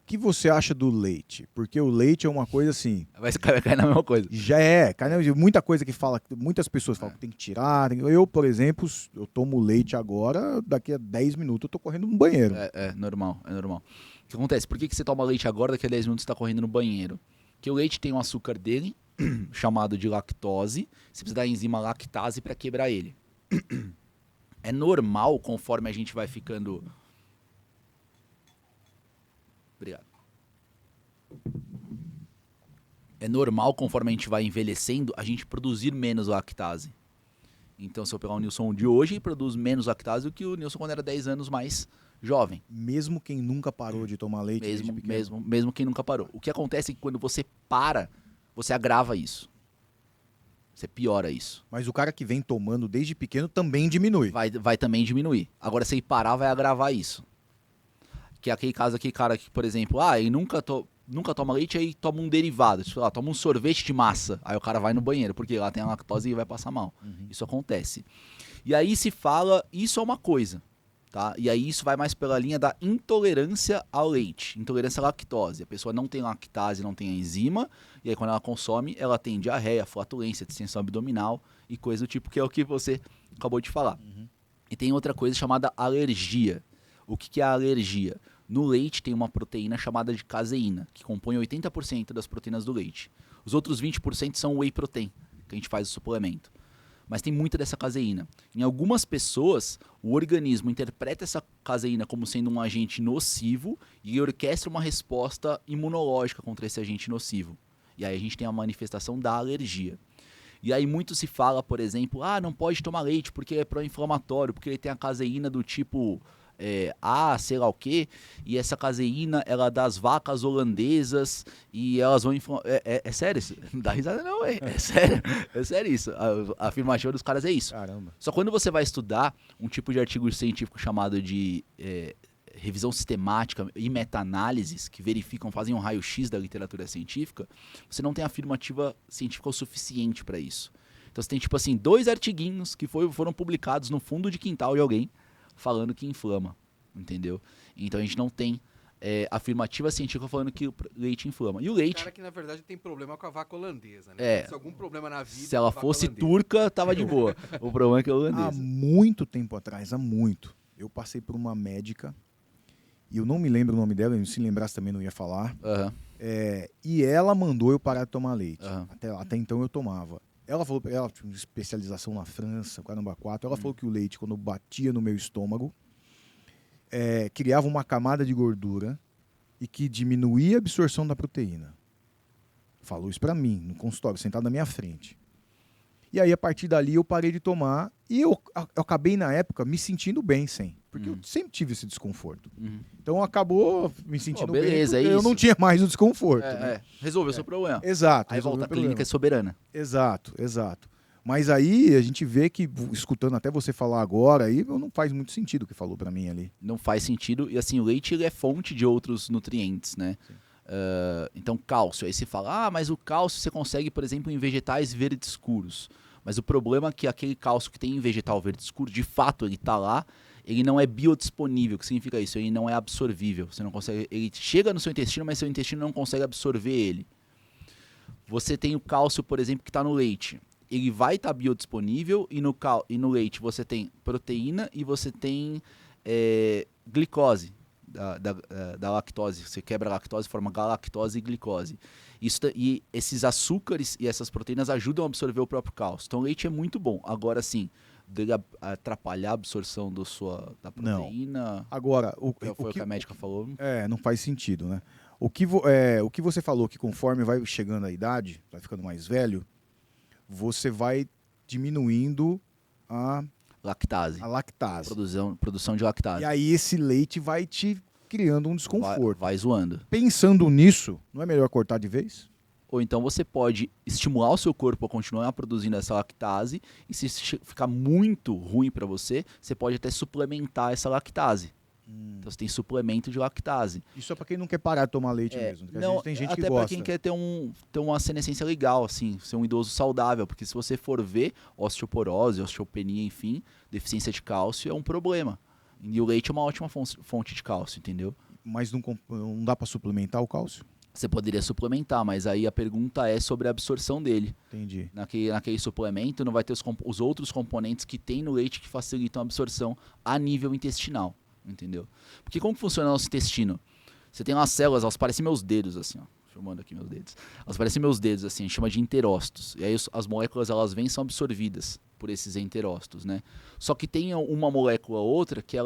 O que você acha do leite? Porque o leite é uma coisa assim. Vai cair na mesma coisa. Já é, cara, muita coisa que fala, muitas pessoas falam que tem que tirar. Eu, por exemplo, eu tomo leite agora, daqui a 10 minutos eu tô correndo no banheiro. É normal. O que acontece? Por que você toma leite agora, daqui a 10 minutos você está correndo no banheiro? Porque o leite tem um açúcar dele, chamado de lactose. Você precisa da enzima lactase para quebrar ele. É normal, conforme a gente vai ficando... Obrigado. É normal, conforme a gente vai envelhecendo, a gente produzir menos lactase. Então, se eu pegar o Nilson de hoje, ele produz menos lactase do que o Nilson quando era 10 anos mais jovem. Mesmo quem nunca parou de tomar leite desde pequeno. Mesmo quem nunca parou. O que acontece é que quando você para, você agrava isso. Você piora isso. Mas o cara que vem tomando desde pequeno também diminui. Vai também diminuir. Agora, se ele parar, vai agravar isso. Que é aquele cara que, por exemplo, ele nunca toma leite, aí toma um derivado. Tipo, toma um sorvete de massa. Aí o cara vai no banheiro, porque lá tem a lactose e vai passar mal. Isso acontece. E aí se fala, isso é uma coisa. Tá? E aí isso vai mais pela linha da intolerância ao leite. Intolerância à lactose. A pessoa não tem lactase, não tem a enzima. E aí quando ela consome, ela tem diarreia, flatulência, distensão abdominal e coisa do tipo, que é o que você acabou de falar. E tem outra coisa chamada alergia. O que é a alergia? No leite tem uma proteína chamada de caseína, que compõe 80% das proteínas do leite. Os outros 20% são whey protein, que a gente faz o suplemento. Mas tem muita dessa caseína. Em algumas pessoas, o organismo interpreta essa caseína como sendo um agente nocivo e orquestra uma resposta imunológica contra esse agente nocivo. E aí a gente tem a manifestação da alergia. E aí muito se fala, por exemplo, não pode tomar leite porque é pró-inflamatório, porque ele tem a caseína do tipo... sei lá o que, e essa caseína ela é das vacas holandesas e elas vão é sério isso? Não dá risada não, é sério isso, a afirmativa dos caras é isso. Caramba. Só quando você vai estudar um tipo de artigo científico chamado de revisão sistemática e meta-análises que verificam, fazem um raio-x da literatura científica, você não tem afirmativa científica o suficiente para isso. Então você tem, tipo assim, 2 artiguinhos que foram publicados no fundo de quintal de alguém falando que inflama, entendeu? Então a gente não tem afirmativa científica falando que o leite inflama. E o O leite, cara que, na verdade, tem problema com a vaca holandesa, né? É. Se algum problema na vida... se ela vaca fosse holandesa. turca, tava de boa. O problema é que é Há holandesa. muito tempo atrás, há muito, eu passei por uma médica, e eu não me lembro o nome dela, se lembrasse também não ia falar, Aham, e ela mandou eu parar de tomar leite. aham. Até então eu tomava. Ela falou, ela tinha uma especialização na França, caramba, 4. Ela falou que o leite, quando batia no meu estômago, criava uma camada de gordura e que diminuía a absorção da proteína. Falou isso pra mim, no consultório, sentado na minha frente. E aí, a partir dali, eu parei de tomar e eu acabei, na época, me sentindo bem sem. Porque eu sempre tive esse desconforto. Uhum. Então, acabou me sentindo beleza, bem é porque eu isso. não tinha mais o desconforto. Né? Resolveu seu problema. Exato. Aí resolveu volta o a clínica problema. é soberana. Exato, exato. Mas aí a gente vê que, escutando até você falar agora, aí não faz muito sentido o que falou pra mim ali. Não faz sentido. E assim, o leite ele é fonte de outros nutrientes, né? Então, cálcio. Aí você fala, mas o cálcio você consegue, por exemplo, em vegetais verdes escuros. Mas o problema é que aquele cálcio que tem em vegetal verde escuro, de fato, ele tá lá, ele não é biodisponível. O que significa isso? Ele não é absorvível. Você não consegue. Ele chega no seu intestino, mas seu intestino não consegue absorver ele. Você tem o cálcio, por exemplo, que está no leite. Ele vai estar biodisponível e no leite você tem proteína e você tem glicose da lactose. Você quebra a lactose, forma galactose e glicose. E esses açúcares e essas proteínas ajudam a absorver o próprio cálcio. Então o leite é muito bom. Agora sim, dele atrapalhar a absorção da proteína. Agora, Foi o que a médica falou. não faz sentido, né? O que você falou que conforme vai chegando a idade, vai ficando mais velho, você vai diminuindo a Lactase. lactase. Produção de lactase. E aí esse leite vai te criando um desconforto. Vai zoando. Pensando nisso, não é melhor cortar de vez? Ou então você pode estimular o seu corpo a continuar produzindo essa lactase e se ficar muito ruim para você, você pode até suplementar essa lactase. Então você tem suplemento de lactase. Isso é pra quem não quer parar de tomar leite mesmo. Porque às vezes tem gente que até gosta. para quem quer ter uma senescência legal, assim, ser um idoso saudável, porque se você for ver osteoporose, osteopenia, enfim, deficiência de cálcio é um problema. E o leite é uma ótima fonte de cálcio, entendeu? Mas não dá pra suplementar o cálcio? Você poderia suplementar, mas aí a pergunta é sobre a absorção dele. Entendi. Naquele suplemento não vai ter os outros componentes que tem no leite que facilitam a absorção a nível intestinal, entendeu? Porque como funciona o nosso intestino? Você tem umas células, elas parecem meus dedos, assim, ó. Filmando aqui meus dedos. Elas parecem meus dedos, assim, a gente chama de enterócitos. E aí as moléculas, elas vêm e são absorvidas por esses enterócitos, né? Só que tem uma molécula ou outra que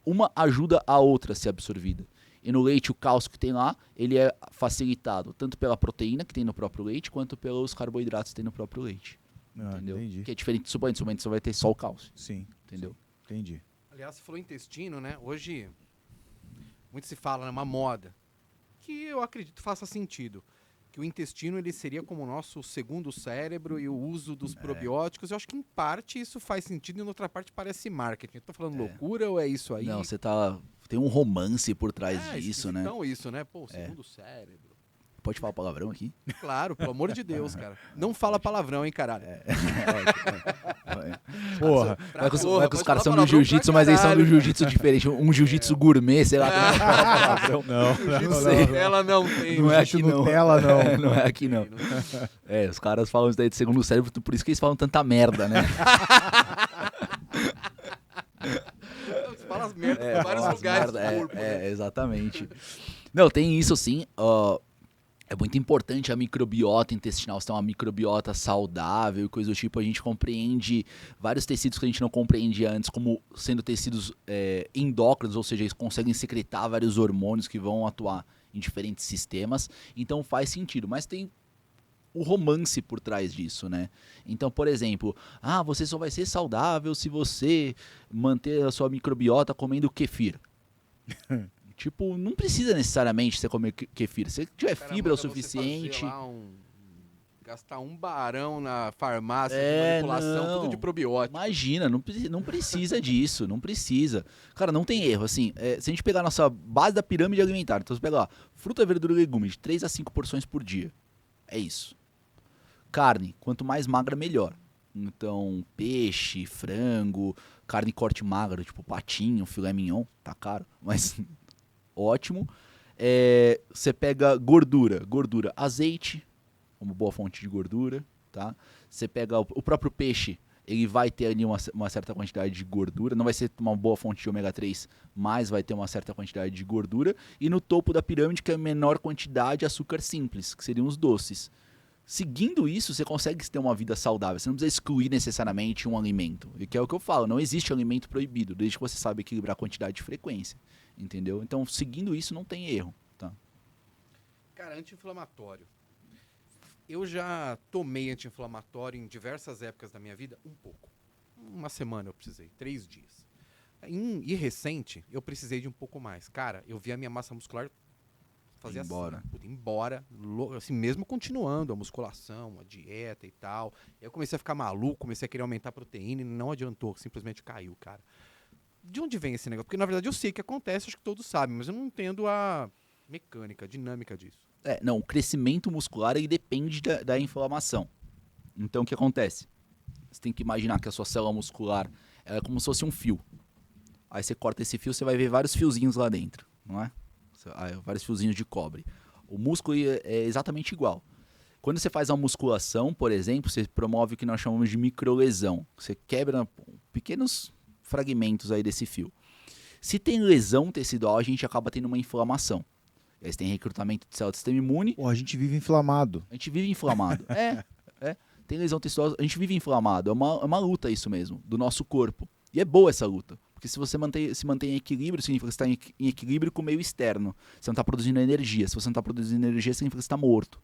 uma ajuda a outra a ser absorvida. E no leite, o cálcio que tem lá, ele é facilitado tanto pela proteína que tem no próprio leite, quanto pelos carboidratos que tem no próprio leite. Entendeu? Entendi. Que é diferente de suplemento. Suplemento você vai ter só o cálcio. Sim. Entendeu? Entendi. Aliás, você falou intestino, né? Hoje, muito se fala, né? Uma moda, que eu acredito faça sentido. Que o intestino ele seria como o nosso segundo cérebro e o uso dos probióticos. Eu acho que, em parte, isso faz sentido e, em outra parte, parece marketing. Eu tô falando loucura ou é isso aí? Não, tem um romance por trás disso, né? Então, isso, né? Pô, o segundo cérebro. Pode falar palavrão aqui? Claro, pelo amor de Deus, cara. Não fala palavrão, hein, caralho. Porra. Vai que os pode caras falar são do palavrão jiu-jitsu, pra mas eles são do caralho. jiu-jitsu diferente. Um jiu-jitsu gourmet, sei lá. Não sei. Ela não tem. Não é aqui não. Nutella, não. Não é aqui não. Os caras falam isso daí de segundo cérebro, por isso que eles falam tanta merda, né? Você fala as merdas em vários Fala as lugares merda, do corpo. né? exatamente. Não, tem isso sim. É muito importante a microbiota intestinal, você tem uma microbiota saudável e coisa do tipo. A gente compreende vários tecidos que a gente não compreendia antes como sendo tecidos endócrinos, ou seja, eles conseguem secretar vários hormônios que vão atuar em diferentes sistemas. Então faz sentido, mas tem o romance por trás disso, né? Então, por exemplo, você só vai ser saudável se você manter a sua microbiota comendo kefir. Tipo, não precisa necessariamente você comer kefir. Se tiver O cara fibra o manda você suficiente. fazer lá Gastar um barão na farmácia de É, manipulação, não. tudo de probiótico. Imagina, não precisa disso, não precisa. Cara, não tem erro, assim, se a gente pegar a nossa base da pirâmide alimentar, então você pega lá, fruta, verdura e legume, de 3 a 5 porções por dia. É isso. Carne, quanto mais magra, melhor. Então, peixe, frango, carne corte magro, tipo patinho, filé mignon, tá caro, mas ótimo. Você pega gordura, azeite, uma boa fonte de gordura, tá? Você pega o próprio peixe, ele vai ter ali uma certa quantidade de gordura, não vai ser uma boa fonte de ômega 3, mas vai ter uma certa quantidade de gordura. E no topo da pirâmide, que é a menor quantidade de açúcar simples, que seriam os doces. Seguindo isso, você consegue ter uma vida saudável. Você não precisa excluir necessariamente um alimento. E que é o que eu falo, não existe alimento proibido, desde que você saiba equilibrar a quantidade e frequência. Entendeu? Então, seguindo isso, não tem erro. Tá? Cara, anti-inflamatório. Eu já tomei anti-inflamatório em diversas épocas da minha vida, um pouco. Uma semana eu precisei, 3 dias. E recente, eu precisei de um pouco mais. Cara, eu vi a minha massa muscular fazer Embora. embora, assim, mesmo continuando a musculação, a dieta e tal. Eu comecei a ficar maluco, comecei a querer aumentar a proteína e não adiantou, simplesmente caiu, cara. De onde vem esse negócio? Porque, na verdade, eu sei que acontece, acho que todos sabem, mas eu não entendo a mecânica, a dinâmica disso. Não, o crescimento muscular ele depende da inflamação. Então, o que acontece? Você tem que imaginar que a sua célula muscular ela é como se fosse um fio. Aí você corta esse fio, você vai ver vários fiozinhos lá dentro, não é? Vários fiozinhos de cobre. O músculo é exatamente igual. Quando você faz uma musculação, por exemplo, você promove o que nós chamamos de microlesão. Você quebra pequenos fragmentos aí desse fio. Se tem lesão tecidual, a gente acaba tendo uma inflamação. E aí você tem recrutamento de células do sistema imune. Pô, a gente vive inflamado. A gente vive inflamado. Tem lesão tecidual, a gente vive inflamado. É uma luta isso mesmo, do nosso corpo. E é boa essa luta. Porque se você se mantém em equilíbrio, significa que você está em equilíbrio com o meio externo. Você não está produzindo energia. Se você não está produzindo energia, significa que você está morto.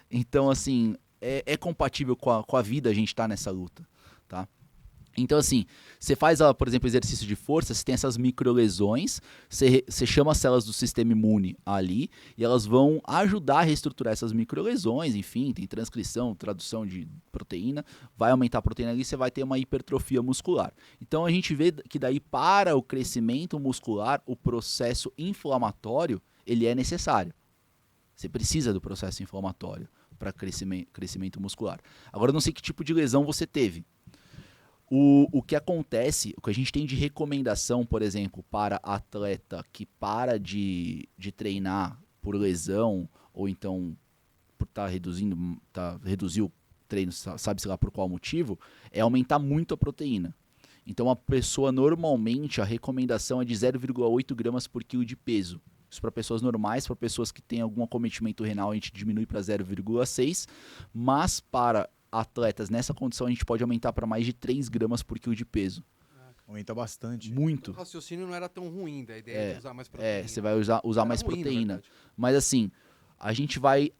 Então, assim, é compatível com a vida a gente estar nessa luta, tá? Então, assim, você faz, por exemplo, exercício de força, você tem essas microlesões, você chama as células do sistema imune ali, e elas vão ajudar a reestruturar essas microlesões, enfim, tem transcrição, tradução de proteína, vai aumentar a proteína ali e você vai ter uma hipertrofia muscular. Então, a gente vê que daí, para o crescimento muscular, o processo inflamatório, ele é necessário. Você precisa do processo inflamatório para crescimento muscular. Agora, eu não sei que tipo de lesão você teve. O que acontece, o que a gente tem de recomendação, por exemplo, para atleta que para de treinar por lesão, ou então por reduziu o treino, sabe-se lá por qual motivo, é aumentar muito a proteína. Então, a pessoa, normalmente, a recomendação é de 0,8 gramas por quilo de peso. Isso para pessoas normais, para pessoas que têm algum acometimento renal, a gente diminui para 0,6, mas para atletas nessa condição a gente pode aumentar para mais de 3 gramas por quilo de peso. Aumenta bastante. Muito. O raciocínio não era tão ruim da ideia de usar mais proteína. Você vai usar mais ruim, proteína. Mas assim, a gente vai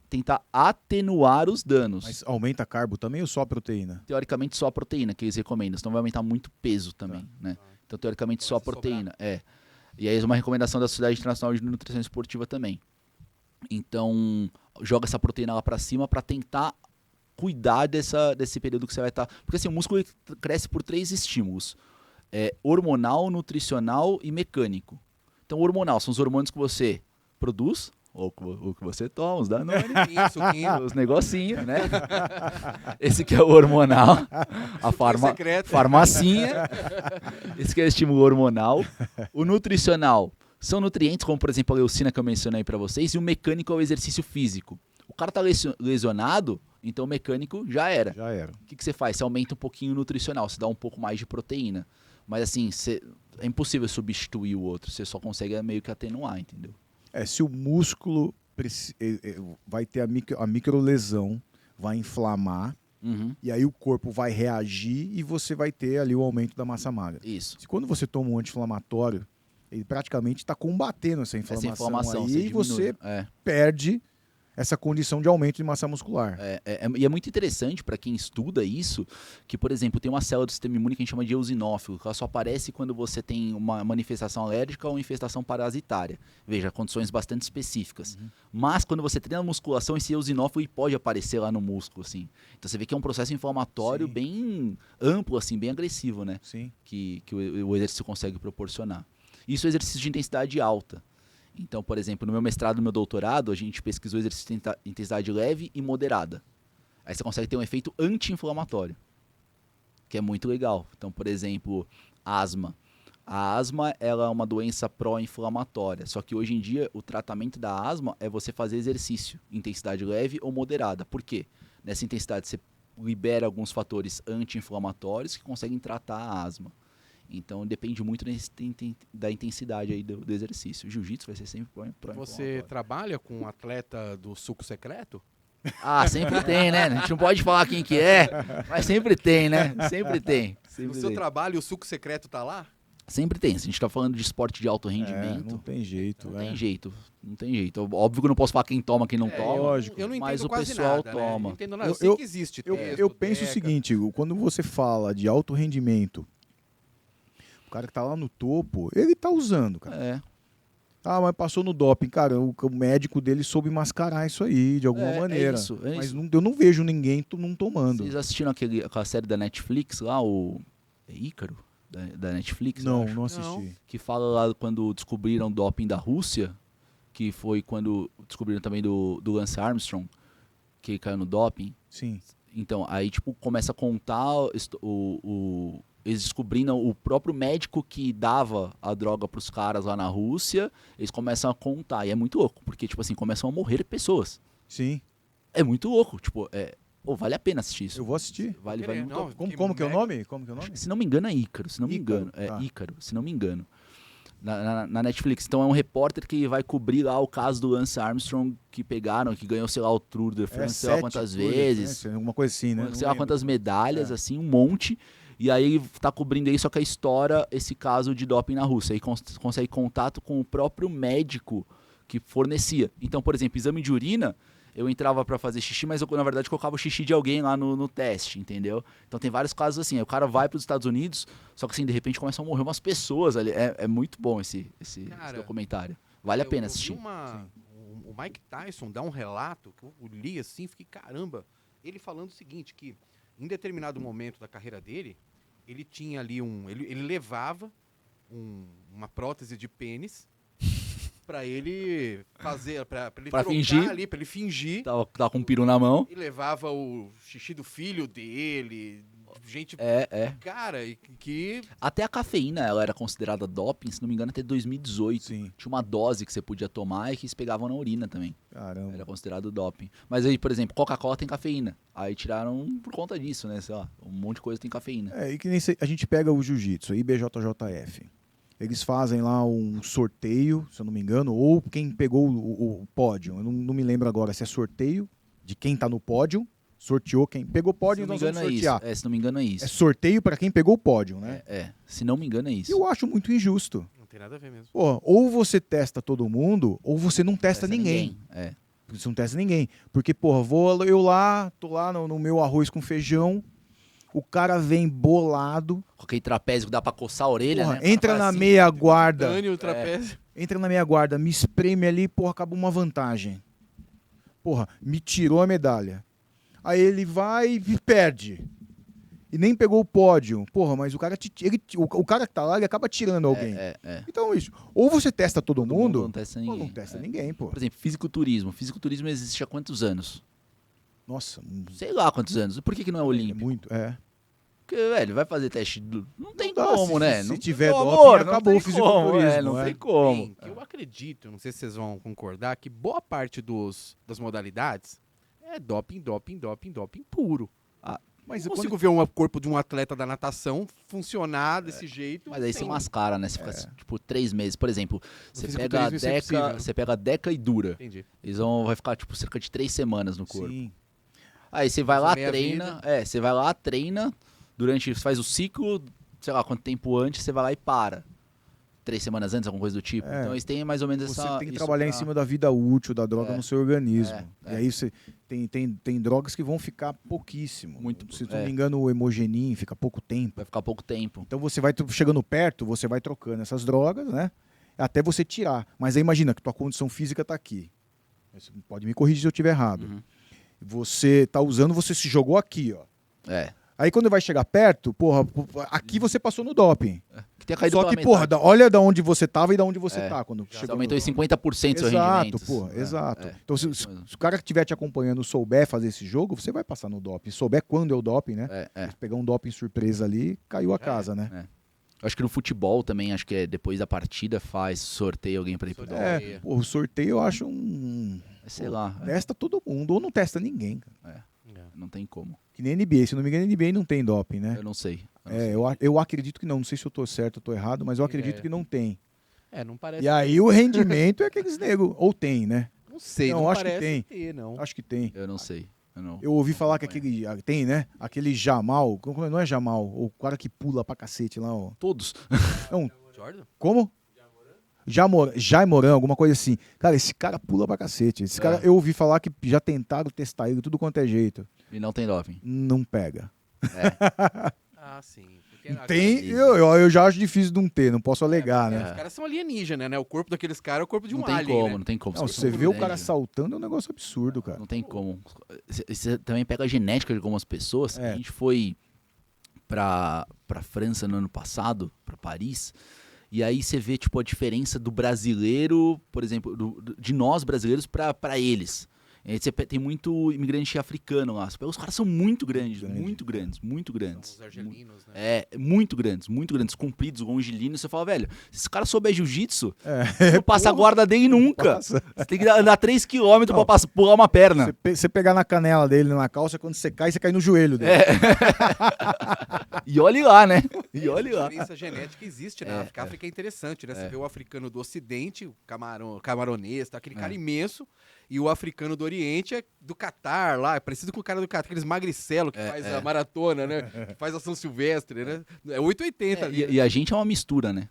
tentar atenuar os danos. Mas aumenta carbo também ou só proteína? Teoricamente só a proteína que eles recomendam, senão vai aumentar muito peso também, né? Então, teoricamente, só a proteína. E aí é uma recomendação da Sociedade Internacional de Nutrição Esportiva também. Então, joga essa proteína lá para cima para tentar cuidar desse período que você vai estar... Porque assim, o músculo cresce por 3 estímulos. Hormonal, nutricional e mecânico. Então, hormonal são os hormônios que você produz, ou que você toma, os Danone, os negocinhos, né? Esse que é o hormonal, a farmacinha. Esse que é o estímulo hormonal. O nutricional são nutrientes, como por exemplo a leucina que eu mencionei para vocês, e o mecânico é o exercício físico. O cara tá lesionado, então o mecânico já era. Já era. O que você faz? Você aumenta um pouquinho o nutricional, você dá um pouco mais de proteína. Mas assim, é impossível substituir o outro, você só consegue meio que atenuar, entendeu? Se o músculo vai ter a microlesão, vai inflamar, e aí o corpo vai reagir e você vai ter ali o aumento da massa magra. Isso. Se quando você toma um anti-inflamatório, ele praticamente está combatendo essa inflamação aí, e você perde essa condição de aumento de massa muscular. E é muito interessante para quem estuda isso, que, por exemplo, tem uma célula do sistema imune que a gente chama de eosinófilo, que ela só aparece quando você tem uma manifestação alérgica ou infestação parasitária. Veja, condições bastante específicas. Mas quando você treina musculação, esse eosinófilo pode aparecer lá no músculo, assim. Então você vê que é um processo inflamatório Sim. bem amplo, assim, bem agressivo, né? Sim. Que o exercício consegue proporcionar. Isso é exercício de intensidade alta. Então, por exemplo, no meu mestrado e no meu doutorado, a gente pesquisou exercício de intensidade leve e moderada. Aí você consegue ter um efeito anti-inflamatório, que é muito legal. Então, por exemplo, asma. A asma ela é uma doença pró-inflamatória, só que hoje em dia o tratamento da asma é você fazer exercício, intensidade leve ou moderada. Por quê? Nessa intensidade você libera alguns fatores anti-inflamatórios que conseguem tratar a asma. Então depende muito da intensidade aí do exercício. O jiu-jitsu vai ser sempre pró-inflamatório. Você trabalha com um atleta do suco secreto? Ah, sempre tem, né? A gente não pode falar quem que é, mas sempre tem, né? Sempre tem. No seu trabalho o suco secreto tá lá? Sempre tem. Se a gente tá falando de esporte de alto É, rendimento, não tem jeito. não é. tem jeito. Não tem jeito. Óbvio que eu não posso falar quem toma, quem não toma. lógico. Eu não entendo Mas o quase pessoal nada, né? toma. Eu entendo nada. Eu Eu- sei eu- que existe Eu, texto, eu penso o teca. seguinte, Hugo, quando você fala de alto rendimento, o cara que tá lá no topo, ele tá usando, cara. É. Ah, mas passou no doping. Cara, o médico dele soube mascarar isso aí, de alguma É maneira. isso, é Mas isso. eu não vejo ninguém não tomando. Vocês assistiram aquela série da Netflix lá, o Ícaro? Da Netflix? eu Não, acho? não assisti. Que fala lá quando descobriram o doping da Rússia, que foi quando descobriram também do Lance Armstrong, que caiu no doping. Sim. Então, aí, tipo, começa a contar eles descobrindo o próprio médico que dava a droga pros caras lá na Rússia, eles começam a contar. E é muito louco, porque, tipo assim, começam a morrer pessoas. Sim. É muito louco, tipo, vale a pena assistir isso. Eu vou assistir. Vale Querer, muito. não, Como que é o nome? Como que é o nome? Se não me engano, é Ícaro, se não me Ícaro, engano. É tá. Ícaro, se não me engano. Na Netflix. Então é um repórter que vai cobrir lá o caso do Lance Armstrong que pegaram, que ganhou, sei lá, o Tour de France, sei lá quantas vezes. Alguma coisa assim, né? Não Sei lá lembro. quantas medalhas, É. assim, um monte. E aí ele tá cobrindo aí, só que a história, esse caso de doping na Rússia. Aí consegue contato com o próprio médico que fornecia. Então, por exemplo, exame de urina, eu entrava pra fazer xixi, mas eu, na verdade, colocava o xixi de alguém lá no teste, entendeu? Então tem vários casos assim. Aí o cara vai pros Estados Unidos, só que assim, de repente começam a morrer umas pessoas ali. É muito bom esse Cara, documentário. Vale a pena Eu vi assistir. o Mike Tyson dá um relato que eu li assim, fiquei, caramba, ele falando o seguinte, que em determinado momento da carreira dele, ele tinha ali ele levava uma prótese de pênis pra ele fazer, pra ele Pra trocar fingir. ali, pra ele fingir, Tava com um peru na mão. e levava o xixi do filho dele, gente, cara, e que Até a cafeína, ela era considerada doping, se não me engano, até 2018. Sim. Tinha uma dose que você podia tomar e que eles pegavam na urina também. Caramba. Era considerado doping. Mas aí, por exemplo, Coca-Cola tem cafeína. Aí tiraram por conta disso, né? Sei lá, um monte de coisa tem cafeína. E que nem a gente pega o jiu-jitsu, a IBJJF. Eles fazem lá um sorteio, se eu não me engano, ou quem pegou o pódio. Eu não me lembro agora se é sorteio de quem tá no pódio, sorteou quem pegou o pódio, Se não nós me vamos engano é sortear. isso. Se não me engano é É isso. sorteio para quem pegou o pódio, né? Se não me engano é isso. Eu acho muito injusto. não tem nada a ver mesmo. Pô, ou você testa todo mundo, ou você não testa ninguém. Você não testa ninguém. Porque, porra, eu lá, tô lá no meu arroz com feijão, o cara vem bolado, Com aquele trapézio que dá pra coçar a orelha, porra, né? O cara entra faz na assim. meia guarda, Dani, o trapézio. entra na meia guarda, me espreme ali, porra, acabou uma vantagem. Porra, me tirou a medalha. Aí ele vai e perde. E nem pegou o pódio. Porra, mas o cara, o cara que tá lá, ele acaba tirando alguém. Então isso. Ou você testa todo mundo, não testa ou ninguém. não testa ninguém, pô. Por exemplo, fisiculturismo. Fisiculturismo existe há quantos anos? Nossa, Sei lá quantos anos. Por que não é é olímpico? muito. Porque, velho, vai fazer teste. Não tem dá, como, se- né? se não tiver meu doping, amor, acabou não o tem como, fisiculturismo, não é. tem como. Bem, que eu acredito, não sei se vocês vão concordar, que boa parte das modalidades é doping puro. Mas Eu quando- consigo ver um corpo de um atleta da natação funcionar desse jeito. Mas aí você sem- mascara, né? Você fica, tipo, 3 meses. Por exemplo, você pega, fisiculturismo isso é impossível, né? você pega a Deca e Dura. Entendi. Vai ficar, tipo, cerca de 3 semanas no corpo. Sim. Aí você vai Essa lá, meia treina. Você vai lá, treina. Você faz o ciclo, sei lá, quanto tempo antes, você vai lá e para. 3 semanas antes, alguma coisa do tipo. É. Então eles têm mais ou menos Você essa... tem que isso trabalhar em pra- cima da vida útil da droga no seu organismo. É. E aí você tem drogas que vão ficar pouquíssimo. Muito, Se não me engano, o Hemogenin fica pouco tempo. Vai ficar pouco tempo. Então você vai chegando perto, você vai trocando essas drogas, né? Até você tirar. Mas aí imagina que tua condição física tá aqui. Você pode me corrigir se eu estiver errado. Uhum. Você tá usando, você se jogou aqui, ó. É. Aí quando vai chegar perto, porra, aqui você passou no doping. Que tenha caído Só pela que, porra, metade. olha da onde você tava e da onde você É. tá. Quando Você chegou aumentou no... em 50% seu rendimento. Exato, porra, exato. É. Então, se o cara que estiver te acompanhando souber fazer esse jogo, você vai passar no doping. Souber quando é o doping, né? Se pegar um doping surpresa ali, caiu a casa, né? Eu acho que no futebol também, acho que depois da partida faz sorteio alguém pra ir pro doping. É, porra, o sorteio eu acho Sei lá. Testa todo mundo, ou não testa ninguém, cara. Não tem como. Que nem NBA. Se não me engano, NBA não tem doping, né? Eu não sei. Eu acredito que não. Não sei se eu tô certo ou tô errado, mas eu acredito que não tem. Não parece. E aí o rendimento é aqueles negros. Ou tem, né? Não sei, Não, não acho que parece tem. ter, não. Acho que tem. Eu não sei. Eu ouvi falar que aquele... Tem, né? Aquele Jamal... Não é Jamal. O cara que pula pra cacete lá, ó. Todos. Não, Jordan? como? Jaimoran, alguma coisa assim. Cara, esse cara pula pra cacete. Esse cara, eu ouvi falar que já tentaram testar ele, tudo quanto é jeito. E não tem doping. Não pega. Ah, sim. Porque Tem, eu já acho difícil de não ter, não posso alegar, Os né? caras são alienígenas, né? O corpo daqueles caras é o corpo de um Não tem alien, como, né? não tem como. Não, Você você tem vê o ideia, cara né? saltando é um negócio absurdo, cara. Não tem como. Você também pega a genética de algumas pessoas. É. A gente foi pra França no ano passado, pra Paris, e aí você vê tipo a diferença do brasileiro, por exemplo, de nós brasileiros pra eles. Aí você tem muito imigrante africano lá. Os caras são muito grandes, muito grandes, muito grandes. Os argelinos, né? Muito grandes, compridos, longilíneos. Você fala, velho, se esse cara souber jiu-jitsu, É, não passa a guarda dele nunca. passa. Você tem que andar 3 km pra pular uma perna. Você pegar na canela dele, na calça, quando você cai no joelho dele. E olhe lá, né? E olhe A lá. diferença genética existe na África. A África é interessante, né? Você vê o africano do Ocidente, o camaronês, tá? Aquele cara imenso, e o africano do Oriente é do Catar lá, é parecido com o cara do Catar, aqueles magricelos que faz a maratona, né? Que faz a São Silvestre, né? É 880 ali. E a gente é uma mistura, né?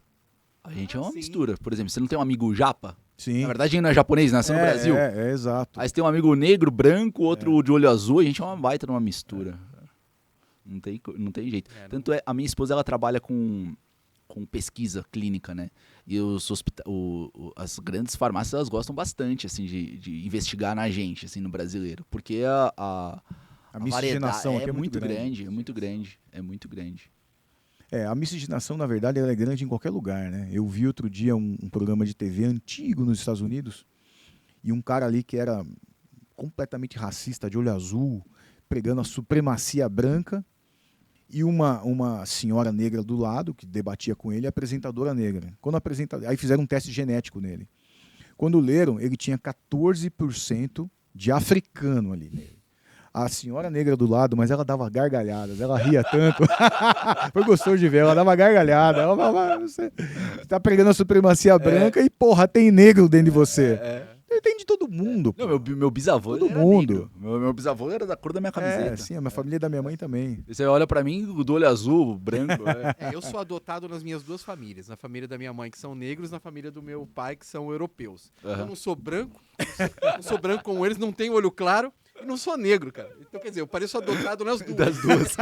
A gente é uma sim. mistura. Por exemplo, você não tem um amigo japa? Sim. Na verdade, a gente não é japonês, nasceu no Brasil. É, exato. Aí você tem um amigo negro, branco, outro de olho azul, a gente é uma baita numa mistura. Não tem jeito. Tanto é, a minha esposa, ela trabalha com pesquisa clínica, né? E as grandes farmácias, elas gostam bastante, assim, de investigar na gente, assim, no brasileiro. Porque a miscigenação variedade aqui é muito grande, é muito grande, é muito grande. A miscigenação, na verdade, ela é grande em qualquer lugar, né? Eu vi outro dia um programa de TV antigo nos Estados Unidos e um cara ali que era completamente racista, de olho azul, pregando a supremacia branca, e uma senhora negra do lado, que debatia com ele, apresentadora negra. Aí fizeram um teste genético nele. Quando leram, ele tinha 14% de africano ali nele. A senhora negra do lado, mas ela dava gargalhadas, ela ria tanto. Foi gostoso de ver, ela dava gargalhada. Ela falava, você tá pregando a supremacia branca e, porra, tem negro dentro de você. Tem de todo mundo. Não, meu bisavô Todo era mundo. negro. Meu bisavô era da cor da minha camiseta. Sim, a minha família e da minha mãe também. Você olha pra mim, do olho azul, branco. Eu sou adotado nas minhas duas famílias. Na família da minha mãe, que são negros, na família do meu pai, que são europeus. Eu não sou branco, não sou branco como eles, não tenho olho claro e não sou negro, cara. Então, quer dizer, eu pareço adotado nas duas. Das duas.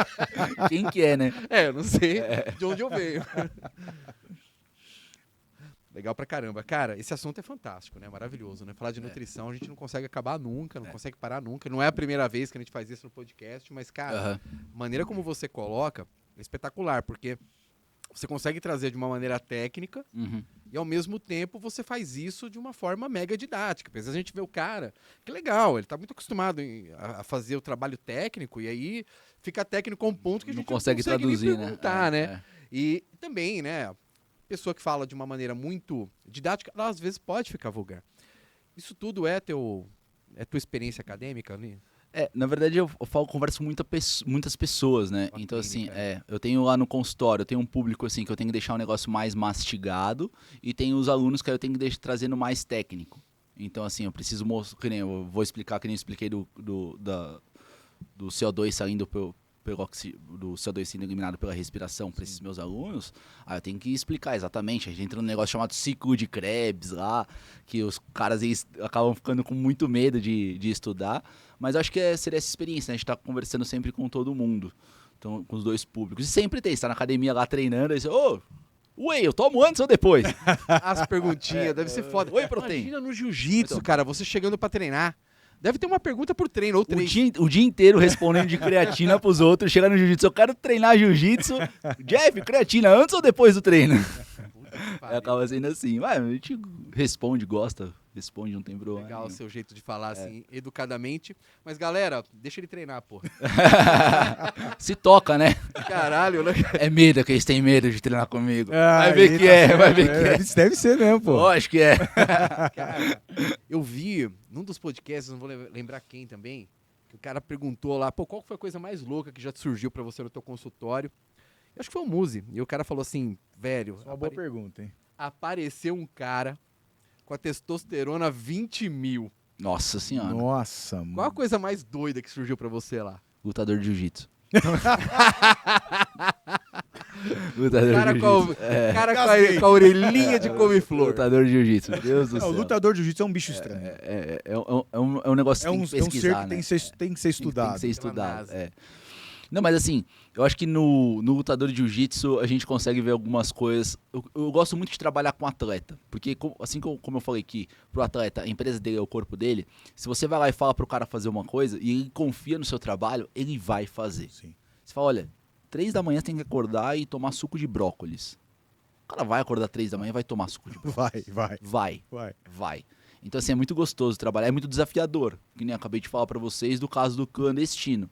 Quem que é, né? Eu não sei de onde eu venho. Legal pra caramba. Cara, esse assunto é fantástico, né? Maravilhoso, né? Falar de nutrição a gente não consegue acabar nunca, não consegue parar nunca. Não é a primeira vez que a gente faz isso no podcast, mas, cara, a maneira como você coloca é espetacular, porque você consegue trazer de uma maneira técnica e, ao mesmo tempo, você faz isso de uma forma mega didática. Porque às vezes a gente vê o cara, que legal, ele tá muito acostumado a fazer o trabalho técnico e aí fica técnico a um ponto que a gente não consegue traduzir, nem perguntar, né? E também, né? Pessoa que fala de uma maneira muito didática, ela às vezes pode ficar vulgar. Isso tudo é tua experiência acadêmica ali? Na verdade eu converso com muitas pessoas, né? Uma então assim, clínica, eu tenho lá no consultório, eu tenho um público assim que eu tenho que deixar o negócio mais mastigado e tem os alunos que eu tenho que trazer no mais técnico. Então assim, eu preciso mostrar, que nem eu vou explicar, que nem eu expliquei do CO2 saindo do CO2 sendo eliminado pela respiração para esses meus alunos, aí eu tenho que explicar exatamente. A gente entra num negócio chamado ciclo de Krebs lá, que os caras eles acabam ficando com muito medo de estudar, mas eu acho que seria essa experiência, né? A gente tá conversando sempre com todo mundo, então, com os dois públicos. E sempre tem, você tá na academia lá treinando, aí você, whey, eu tomo antes ou depois? As perguntinhas, deve ser foda. Whey protein. Imagina no jiu-jitsu, Então. cara, você chegando pra treinar. Deve ter uma pergunta por treino, ou três. O dia inteiro respondendo de creatina pros outros, chega no jiu-jitsu, eu quero treinar jiu-jitsu. Jeff, creatina antes ou depois do treino? Pariu. Acaba sendo assim. Mas a gente responde, gosta, responde, não tem problema. Legal o nenhum. seu jeito de falar, assim, educadamente. Mas, galera, deixa ele treinar, porra. Se toca, né? Caralho, né? É medo, que eles têm medo de treinar comigo. Ah, Vai ver aí que tá é, certo. vai ver que é. Deve ser mesmo, pô. Lógico que é. Cara, eu vi num dos podcasts, não vou lembrar quem também, que o cara perguntou lá, pô, qual foi a coisa mais louca que já surgiu pra você no teu consultório? Eu acho que foi o Muzi. E o cara falou assim, velho, Uma boa pergunta, hein? apareceu um cara com a testosterona 20 mil. Nossa senhora. Nossa, Qual a mano. coisa mais doida que surgiu pra você lá? Lutador de jiu-jitsu. Lutador de Cara jiu-jitsu. com a orelhinha de couve-flor. Lutador de jiu-jitsu, meu Deus do É, céu. o lutador de jiu-jitsu é um bicho estranho. É um negócio É que um, tem que pesquisar, ser que né? tem que ser estudado. Tem que ser Pela estudado. NASA. É. Não, mas assim, eu acho que no lutador de jiu-jitsu a gente consegue ver algumas coisas. Eu gosto muito de trabalhar com atleta, porque assim como eu falei que pro atleta, a empresa dele é o corpo dele, se você vai lá e fala pro cara fazer uma coisa e ele confia no seu trabalho, ele vai fazer. Sim. Você fala, olha, 3 da manhã você tem que acordar e tomar suco de brócolis. O cara vai acordar 3 da manhã e vai tomar suco de brócolis. Vai. Vai. Então assim, é muito gostoso trabalhar, é muito desafiador, que nem eu acabei de falar pra vocês do caso do clandestino.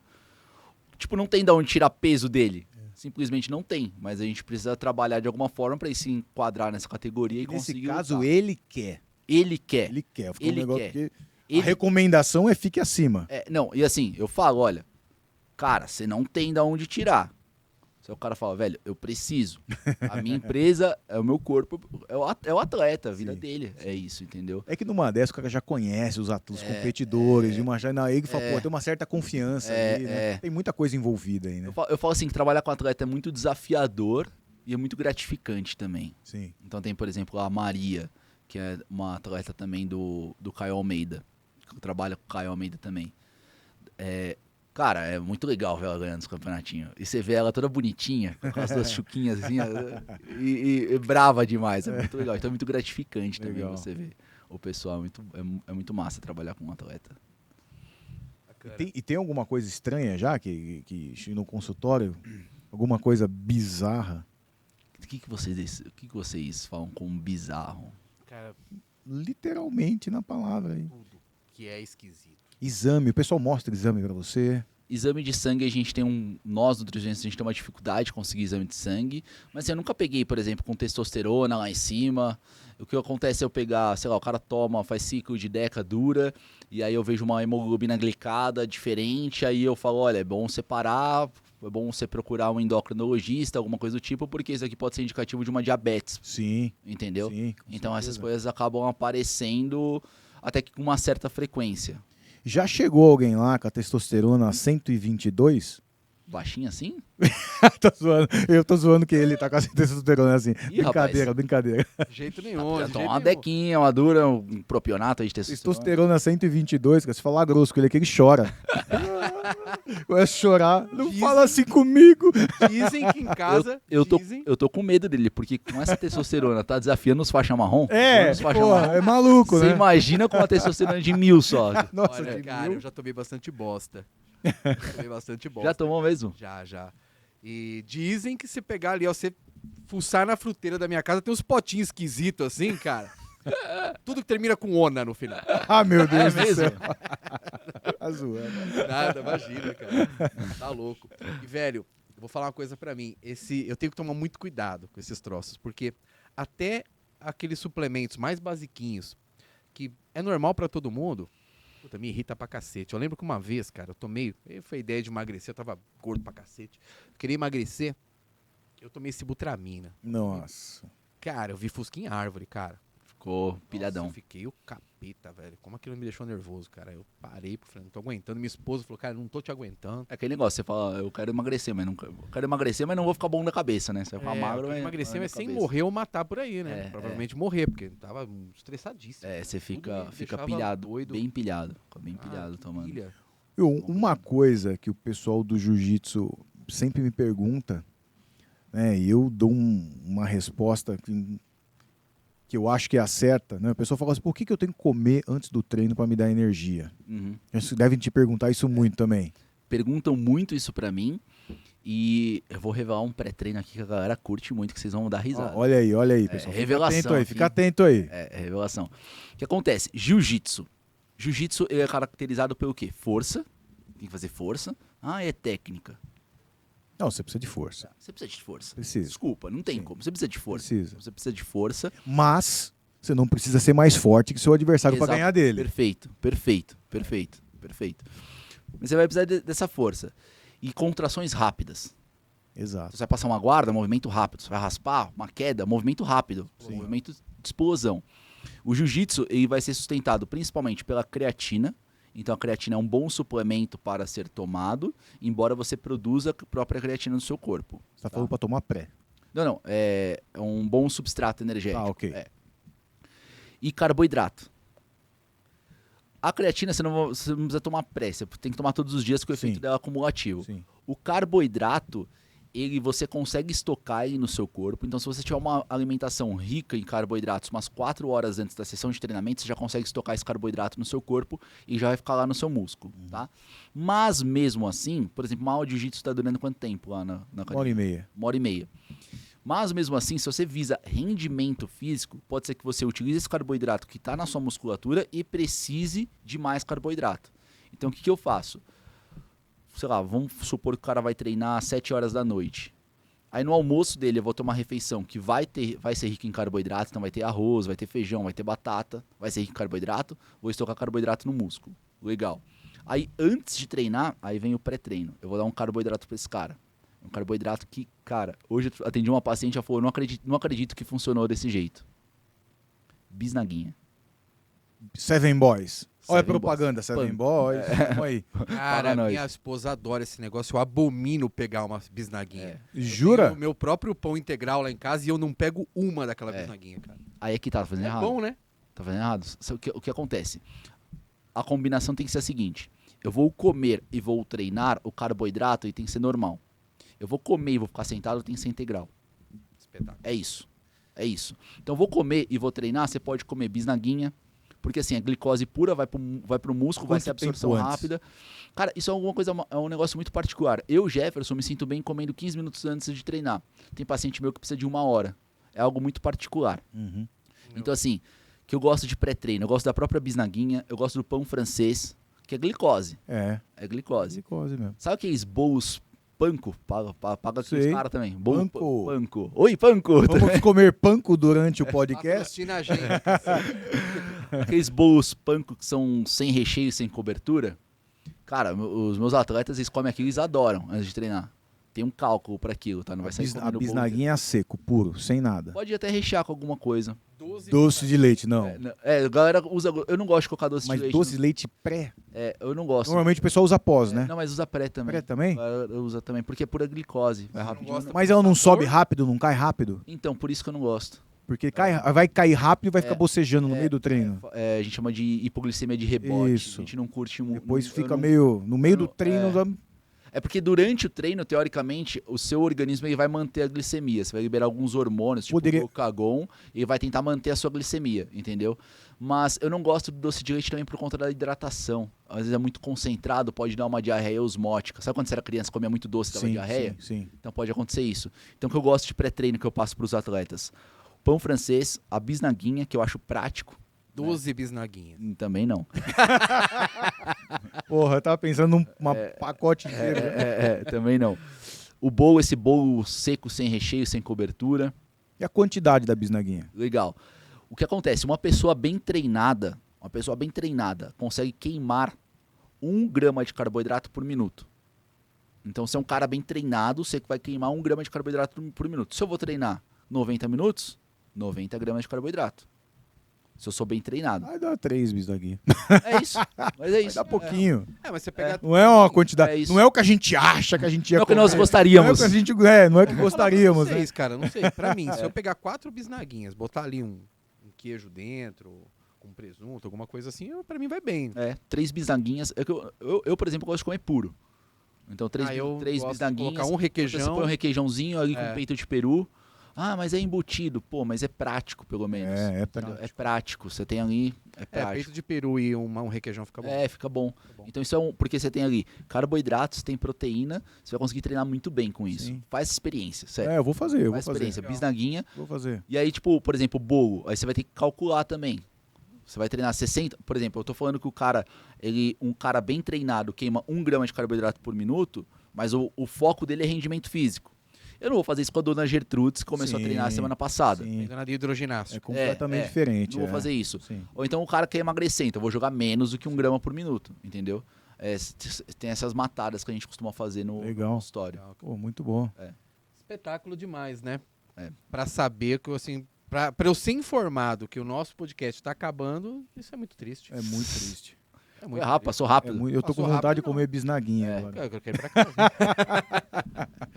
Tipo, não tem de onde tirar peso dele. Simplesmente não tem. Mas a gente precisa trabalhar de alguma forma pra ele se enquadrar nessa categoria e Nesse conseguir caso, lutar. ele quer. Ele quer. Ele quer. Fica Ele um negócio quer. que Ele- a recomendação é fique acima. Não, e assim, eu falo, olha, cara, você não tem de onde tirar. Se o cara fala, velho, eu preciso. A minha empresa é o meu corpo, é o atleta, a vida Sim, dele. É isso, entendeu? É que numa dessa o cara já conhece os atletas, os competidores, e uma já na ele fala, pô, tem uma certa confiança ali, né? Tem muita coisa envolvida aí, né? Eu falo assim, que trabalhar com atleta é muito desafiador e é muito gratificante também. Sim. Então tem, por exemplo, a Maria, que é uma atleta também do Caio Almeida, que trabalha com o Caio Almeida também. Cara, é muito legal ver ela ganhando os campeonatinhos. E você vê ela toda bonitinha, com as duas chuquinhas assim, e brava demais. É muito legal. Então é muito gratificante também Legal. você ver o pessoal. É muito massa trabalhar com um atleta. E tem alguma coisa estranha já que no consultório? Alguma coisa bizarra? O que vocês falam como bizarro? Cara, Literalmente na palavra aí. tudo que é esquisito. Exame, o pessoal mostra exame pra você. Exame de sangue, a gente tem nós nutricionistas, a gente tem uma dificuldade de conseguir exame de sangue, mas assim, eu nunca peguei, por exemplo, com testosterona lá em cima. O que acontece é eu pegar, sei lá, o cara faz ciclo de deca dura, e aí eu vejo uma hemoglobina glicada diferente, aí eu falo, olha, é bom separar, é bom você procurar um endocrinologista, alguma coisa do tipo, porque isso aqui pode ser indicativo de uma diabetes, Sim. entendeu? Sim, com Então essas certeza. coisas acabam aparecendo até que com uma certa frequência. Já chegou alguém lá com a testosterona 122? Baixinho assim? Tô zoando. Eu tô zoando que ele tá com a testosterona assim. Ih, brincadeira. De jeito nenhum. Já de toma jeito uma nenhum. dequinha, uma dura, um propionato aí de testosterona. Testosterona 122, cara. Se falar grosso com ele aqui, ele chora. Começa a chorar. Não Dizem- fala assim comigo. Dizem que em casa. Eu dizem... tô com medo dele, porque com essa testosterona tá desafiando os faixa marrom. É, os faixa porra, marrom. é maluco, Você né? imagina com uma testosterona de 1000 só. Nossa, Olha, de cara, mil. eu já tomei bastante bosta. Já tomei bastante bosta. Já tomou mesmo? Já. E dizem que se pegar ali, ó, você fuçar na fruteira da minha casa, tem uns potinhos esquisitos assim, cara. Tudo que termina com ona no final. Ah, meu Deus do mesmo? céu. Tá zoando. Nada, imagina, cara. Tá louco. E, velho, eu vou falar uma coisa pra mim. Eu tenho que tomar muito cuidado com esses troços, porque até aqueles suplementos mais basiquinhos, que é normal pra todo mundo, puta, me irrita pra cacete. Eu lembro que uma vez, cara, foi a ideia de emagrecer, eu tava gordo pra cacete. Queria emagrecer, eu tomei Sibutramina. Nossa. Cara, eu vi fusca em árvore, cara. Ficou pilhadão. Nossa, eu fiquei o capeta, velho. Como aquilo me deixou nervoso, cara. Eu parei, falei, não tô aguentando. Minha esposa falou, cara, não tô te aguentando. É aquele negócio, você fala, eu quero emagrecer, mas não vou ficar bom na cabeça, né? Você vai ficar magro, eu mas... emagrecer, mas sem cabeça. morrer ou matar por aí, né? É, Provavelmente morrer, porque tava estressadíssimo. É, você Tudo fica, me fica deixava pilhado, doido. bem pilhado. Fica bem Ah, pilhado que tomando. pilha. Uma coisa que o pessoal do jiu-jitsu sempre me pergunta, né, e eu dou uma resposta que eu acho que é a certa, né? O pessoal fala assim, por que eu tenho que comer antes do treino para me dar energia? Uhum. Eles devem te perguntar isso muito também. Perguntam muito isso pra mim e eu vou revelar um pré-treino aqui que a galera curte muito, que vocês vão dar risada. Olha aí, pessoal. Revelação Fica aqui. atento aí. É revelação. O que acontece? Jiu-jitsu. Jiu-jitsu ele é caracterizado pelo quê? Força. Tem que fazer força. Ah, é técnica. Não, você precisa de força. Você precisa de força. Precisa. Desculpa, não tem Sim. como. Você precisa de força. Precisa. Você precisa de força. Mas você não precisa ser mais forte que seu adversário para Exato. ganhar dele. Perfeito. Mas você vai precisar dessa força. E contrações rápidas. Exato. Você vai passar uma guarda, movimento rápido. Você vai raspar, uma queda, movimento rápido. Sim. Movimento de explosão. O jiu-jitsu ele vai ser sustentado principalmente pela creatina. Então a creatina é um bom suplemento para ser tomado, embora você produza a própria creatina no seu corpo. Você está falando para tomar pré. Não. É um bom substrato energético. Ah, ok. É. E carboidrato. A creatina você não precisa tomar pré, você tem que tomar todos os dias, porque o efeito Sim. dela é acumulativo. Sim. O carboidrato, você consegue estocar ele no seu corpo. Então, se você tiver uma alimentação rica em carboidratos umas 4 horas antes da sessão de treinamento, você já consegue estocar esse carboidrato no seu corpo e já vai ficar lá no seu músculo, tá? Mas, mesmo assim, por exemplo, uma aula de jiu-jitsu está durando quanto tempo lá na academia? 1h30. 1h30. Mas, mesmo assim, se você visa rendimento físico, pode ser que você utilize esse carboidrato que está na sua musculatura e precise de mais carboidrato. Então, o que eu faço? Sei lá, vamos supor que o cara vai treinar às 7 horas da noite. Aí no almoço dele eu vou ter uma refeição que vai ser rica em carboidrato, então vai ter arroz, vai ter feijão, vai ter batata, vai ser rica em carboidrato, vou estocar carboidrato no músculo. Legal. Aí antes de treinar, aí vem o pré-treino. Eu vou dar um carboidrato pra esse cara. Um carboidrato que, cara, hoje eu atendi uma paciente e ela falou, não acredito que funcionou desse jeito. Bisnaguinha. Seven Boys. Olha a Seven propaganda, Boys. Seven Punk. Boys. Vamos aí. Cara, nós. minha esposa adora esse negócio. Eu abomino pegar uma bisnaguinha. Eu Jura? tenho o meu próprio pão integral lá em casa e eu não pego uma daquela bisnaguinha, cara. Aí é que tá fazendo É errado. bom, né? Tá fazendo errado. O que acontece? A combinação tem que ser a seguinte. Eu vou comer e vou treinar, o carboidrato e tem que ser normal. Eu vou comer e vou ficar sentado, tem que ser integral. Espetáculo. É isso. Então eu vou comer e vou treinar, você pode comer bisnaguinha, porque assim, a glicose pura vai pro músculo, vai Quanto ser absorção tempo antes? rápida. Cara, isso é alguma coisa, é um negócio muito particular. Eu, Jefferson, me sinto bem comendo 15 minutos antes de treinar. Tem paciente meu que precisa de 1 hora. É algo muito particular. Uhum. Então assim, que eu gosto de pré-treino, eu gosto da própria bisnaguinha, eu gosto do pão francês, que é glicose. É, glicose mesmo. Sabe aqueles bolos panko? Paga aqui os Sei. caras também. Panko. Panko. Oi, panko! Vamos comer panko durante o podcast? Patrocina a gente. Aqueles bolos panko que são sem recheio, sem cobertura. Cara, os meus atletas, eles comem aquilo e eles adoram antes de treinar. Tem um cálculo pra aquilo, tá? Não vai sair A comendo bolo. bisnaguinha seco, puro, sem nada. Pode até rechear com alguma coisa. Doce de leite, não. A galera usa... Eu não gosto de colocar doce Mas de leite. doce de leite pré? Eu não gosto. Normalmente o pessoal usa pós, né? Não, mas usa pré também. Pré também? A galera usa também, porque é pura glicose. Vai rapidinho. gosta? Mas ela não Sabor? sobe rápido, não cai rápido? Então, por isso que eu não gosto. Porque vai cair rápido e vai ficar bocejando no meio do treino. A gente chama de hipoglicemia de rebote. Isso. A gente não curte muito. Depois fica meio... No meio do treino... É porque durante o treino, teoricamente, o seu organismo ele vai manter a glicemia. Você vai liberar alguns hormônios, tipo o glucagon, e vai tentar manter a sua glicemia, entendeu? Mas eu não gosto do doce de leite também por conta da hidratação. Às vezes é muito concentrado, pode dar uma diarreia osmótica. Sabe quando você era criança e comia muito doce e dava diarreia? Sim. Então pode acontecer isso. Então o que eu gosto de pré-treino que eu passo para os atletas? Pão francês, a bisnaguinha, que eu acho prático. 12 bisnaguinhas. Também não. Porra, eu tava pensando num pacote inteiro. Também não. O bolo, esse bolo seco, sem recheio, sem cobertura. E a quantidade da bisnaguinha? Legal. O que acontece? Uma pessoa bem treinada consegue queimar 1 grama de carboidrato por minuto. Então, se é um cara bem treinado, você vai queimar 1 grama de carboidrato por minuto. Se eu vou treinar 90 minutos, 90 gramas de carboidrato. Se eu sou bem treinado. Vai dar 3 bisnaguinhas. É isso. Mas é Vai isso. dar pouquinho. Mas você pega... Não é uma quantidade. É isso. Não é o que a gente acha que a gente ia Não é o que nós comer. gostaríamos. Não é o que a gente, não é o que gostaríamos, né? Vocês, cara, não sei. Pra mim, se eu pegar 4 bisnaguinhas, botar ali um queijo dentro, com presunto, alguma coisa assim, pra mim vai bem. 3 bisnaguinhas. É que eu, por exemplo, gosto de comer puro. Então, 3 eu gosto de bisnaguinhas. colocar um requeijão. Você põe um requeijãozinho ali É. com peito de peru. Ah, mas é embutido. Pô, mas é prático, pelo menos. É Entendeu? prático. É prático. Você tem ali, é prático. Peito de peru e um requeijão fica bom. Fica bom. bom. Então isso é porque você tem ali carboidratos, tem proteína, você vai conseguir treinar muito bem com isso. Sim. Faz experiência, sério. Eu vou fazer, Faz experiência. Legal. Bisnaguinha. Vou fazer. E aí, tipo, por exemplo, bolo. Aí você vai ter que calcular também. Você vai treinar 60. Por exemplo, eu tô falando que um cara bem treinado queima 1 grama de carboidrato por minuto, mas o foco dele é rendimento físico. Eu não vou fazer isso com a dona Gertrudes, que começou Sim, a treinar semana passada. Sim. Ainda na de hidroginástica. É completamente É, diferente. Não vou fazer isso. Sim. Ou então o cara quer emagrecer, então eu vou jogar menos do que 1 grama por minuto, entendeu? Tem essas matadas que a gente costuma fazer no Legal. consultório. Pô, muito bom. Espetáculo demais, né? É. Pra saber que, assim, pra eu ser informado que o nosso podcast tá acabando, isso é muito triste. É muito triste. É Foi rápido, passou É rápido. muito- eu tô Passou com vontade rápido, de comer bisnaguinha É. agora. Eu quero ir pra casa.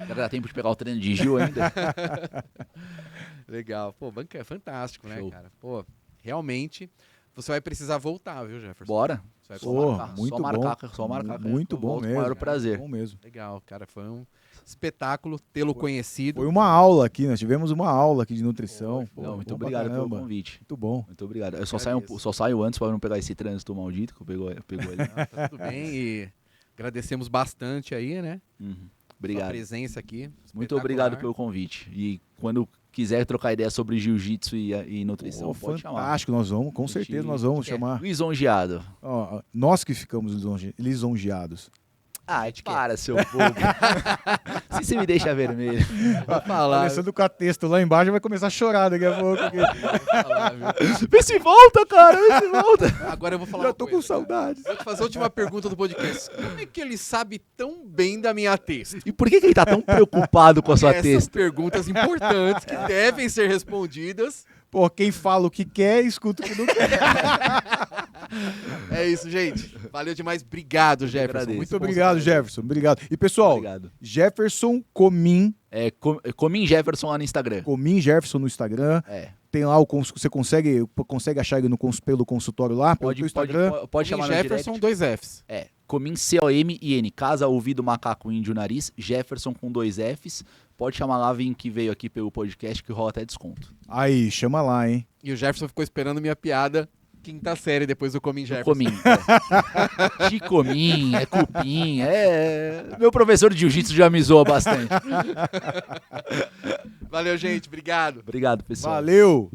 Já dá tempo de pegar o treino de Gil ainda. Legal. Pô, banca é fantástico, né, Show. cara? Pô, realmente, você vai precisar voltar, viu, Jefferson? Bora. Você vai Só Pô, marcar, muito só bom. marcar, só marcar. Muito Eu bom volto com o mesmo. maior prazer. Bom mesmo. Legal, cara. Foi um espetáculo tê-lo conhecido. Foi uma aula aqui, nós tivemos uma aula aqui de nutrição. Pô, Não, muito bom pra obrigado pelo caramba. convite. Muito bom. Muito obrigado. Eu Agradeço. só saio antes para não pegar esse trânsito maldito que pegou ali. Ah, tá tudo bem e agradecemos bastante aí, né? Uhum. Sua Obrigado. presença aqui. Muito espetacular. obrigado pelo convite. E quando quiser trocar ideia sobre jiu-jitsu e nutrição, Pô, pode chamar. fantástico, nós vamos, com certeza nós vamos chamar. Lisonjeado. Ó, nós que ficamos lisonjeados. Ai, para, seu bobo. Se você me deixa vermelho. Vai falar. Começando com a texto lá embaixo, vai começar a chorar daqui a pouco. aqui. Vai falar, viu? Vê se volta, cara, vê se volta. Agora eu vou falar Já uma tô com coisa, cara. saudades. Vou te fazer a última pergunta do podcast. Como é que ele sabe tão bem da minha testa? E por que ele tá tão preocupado com a sua Essas testa? perguntas importantes que devem ser respondidas. Pô, quem fala o que quer, escuta o que não quer. É isso, gente. Valeu demais. Obrigado, Jefferson. agradeço. Muito bom obrigado, saber. Jefferson. Obrigado. E pessoal, Obrigado. Jefferson Comin, Comin Jefferson lá no Instagram. Comin Jefferson no Instagram. É. Tem lá você consegue achar ele pelo consultório lá, pelo teu Instagram. Pode chamar no Jefferson, direct. 2 Fs. Comin C-O-M-I-N. Casa, ouvido, macaco, índio, nariz. Jefferson com 2 Fs. Pode chamar lá, vem que veio aqui pelo podcast que rola até desconto. Aí, chama lá, hein? E o Jefferson ficou esperando minha piada quinta série depois do Comin Jefferson. Comin. De Comin, é cupim, Meu professor de jiu-jitsu já me zoa bastante. Valeu, gente. Obrigado. Obrigado, pessoal. Valeu!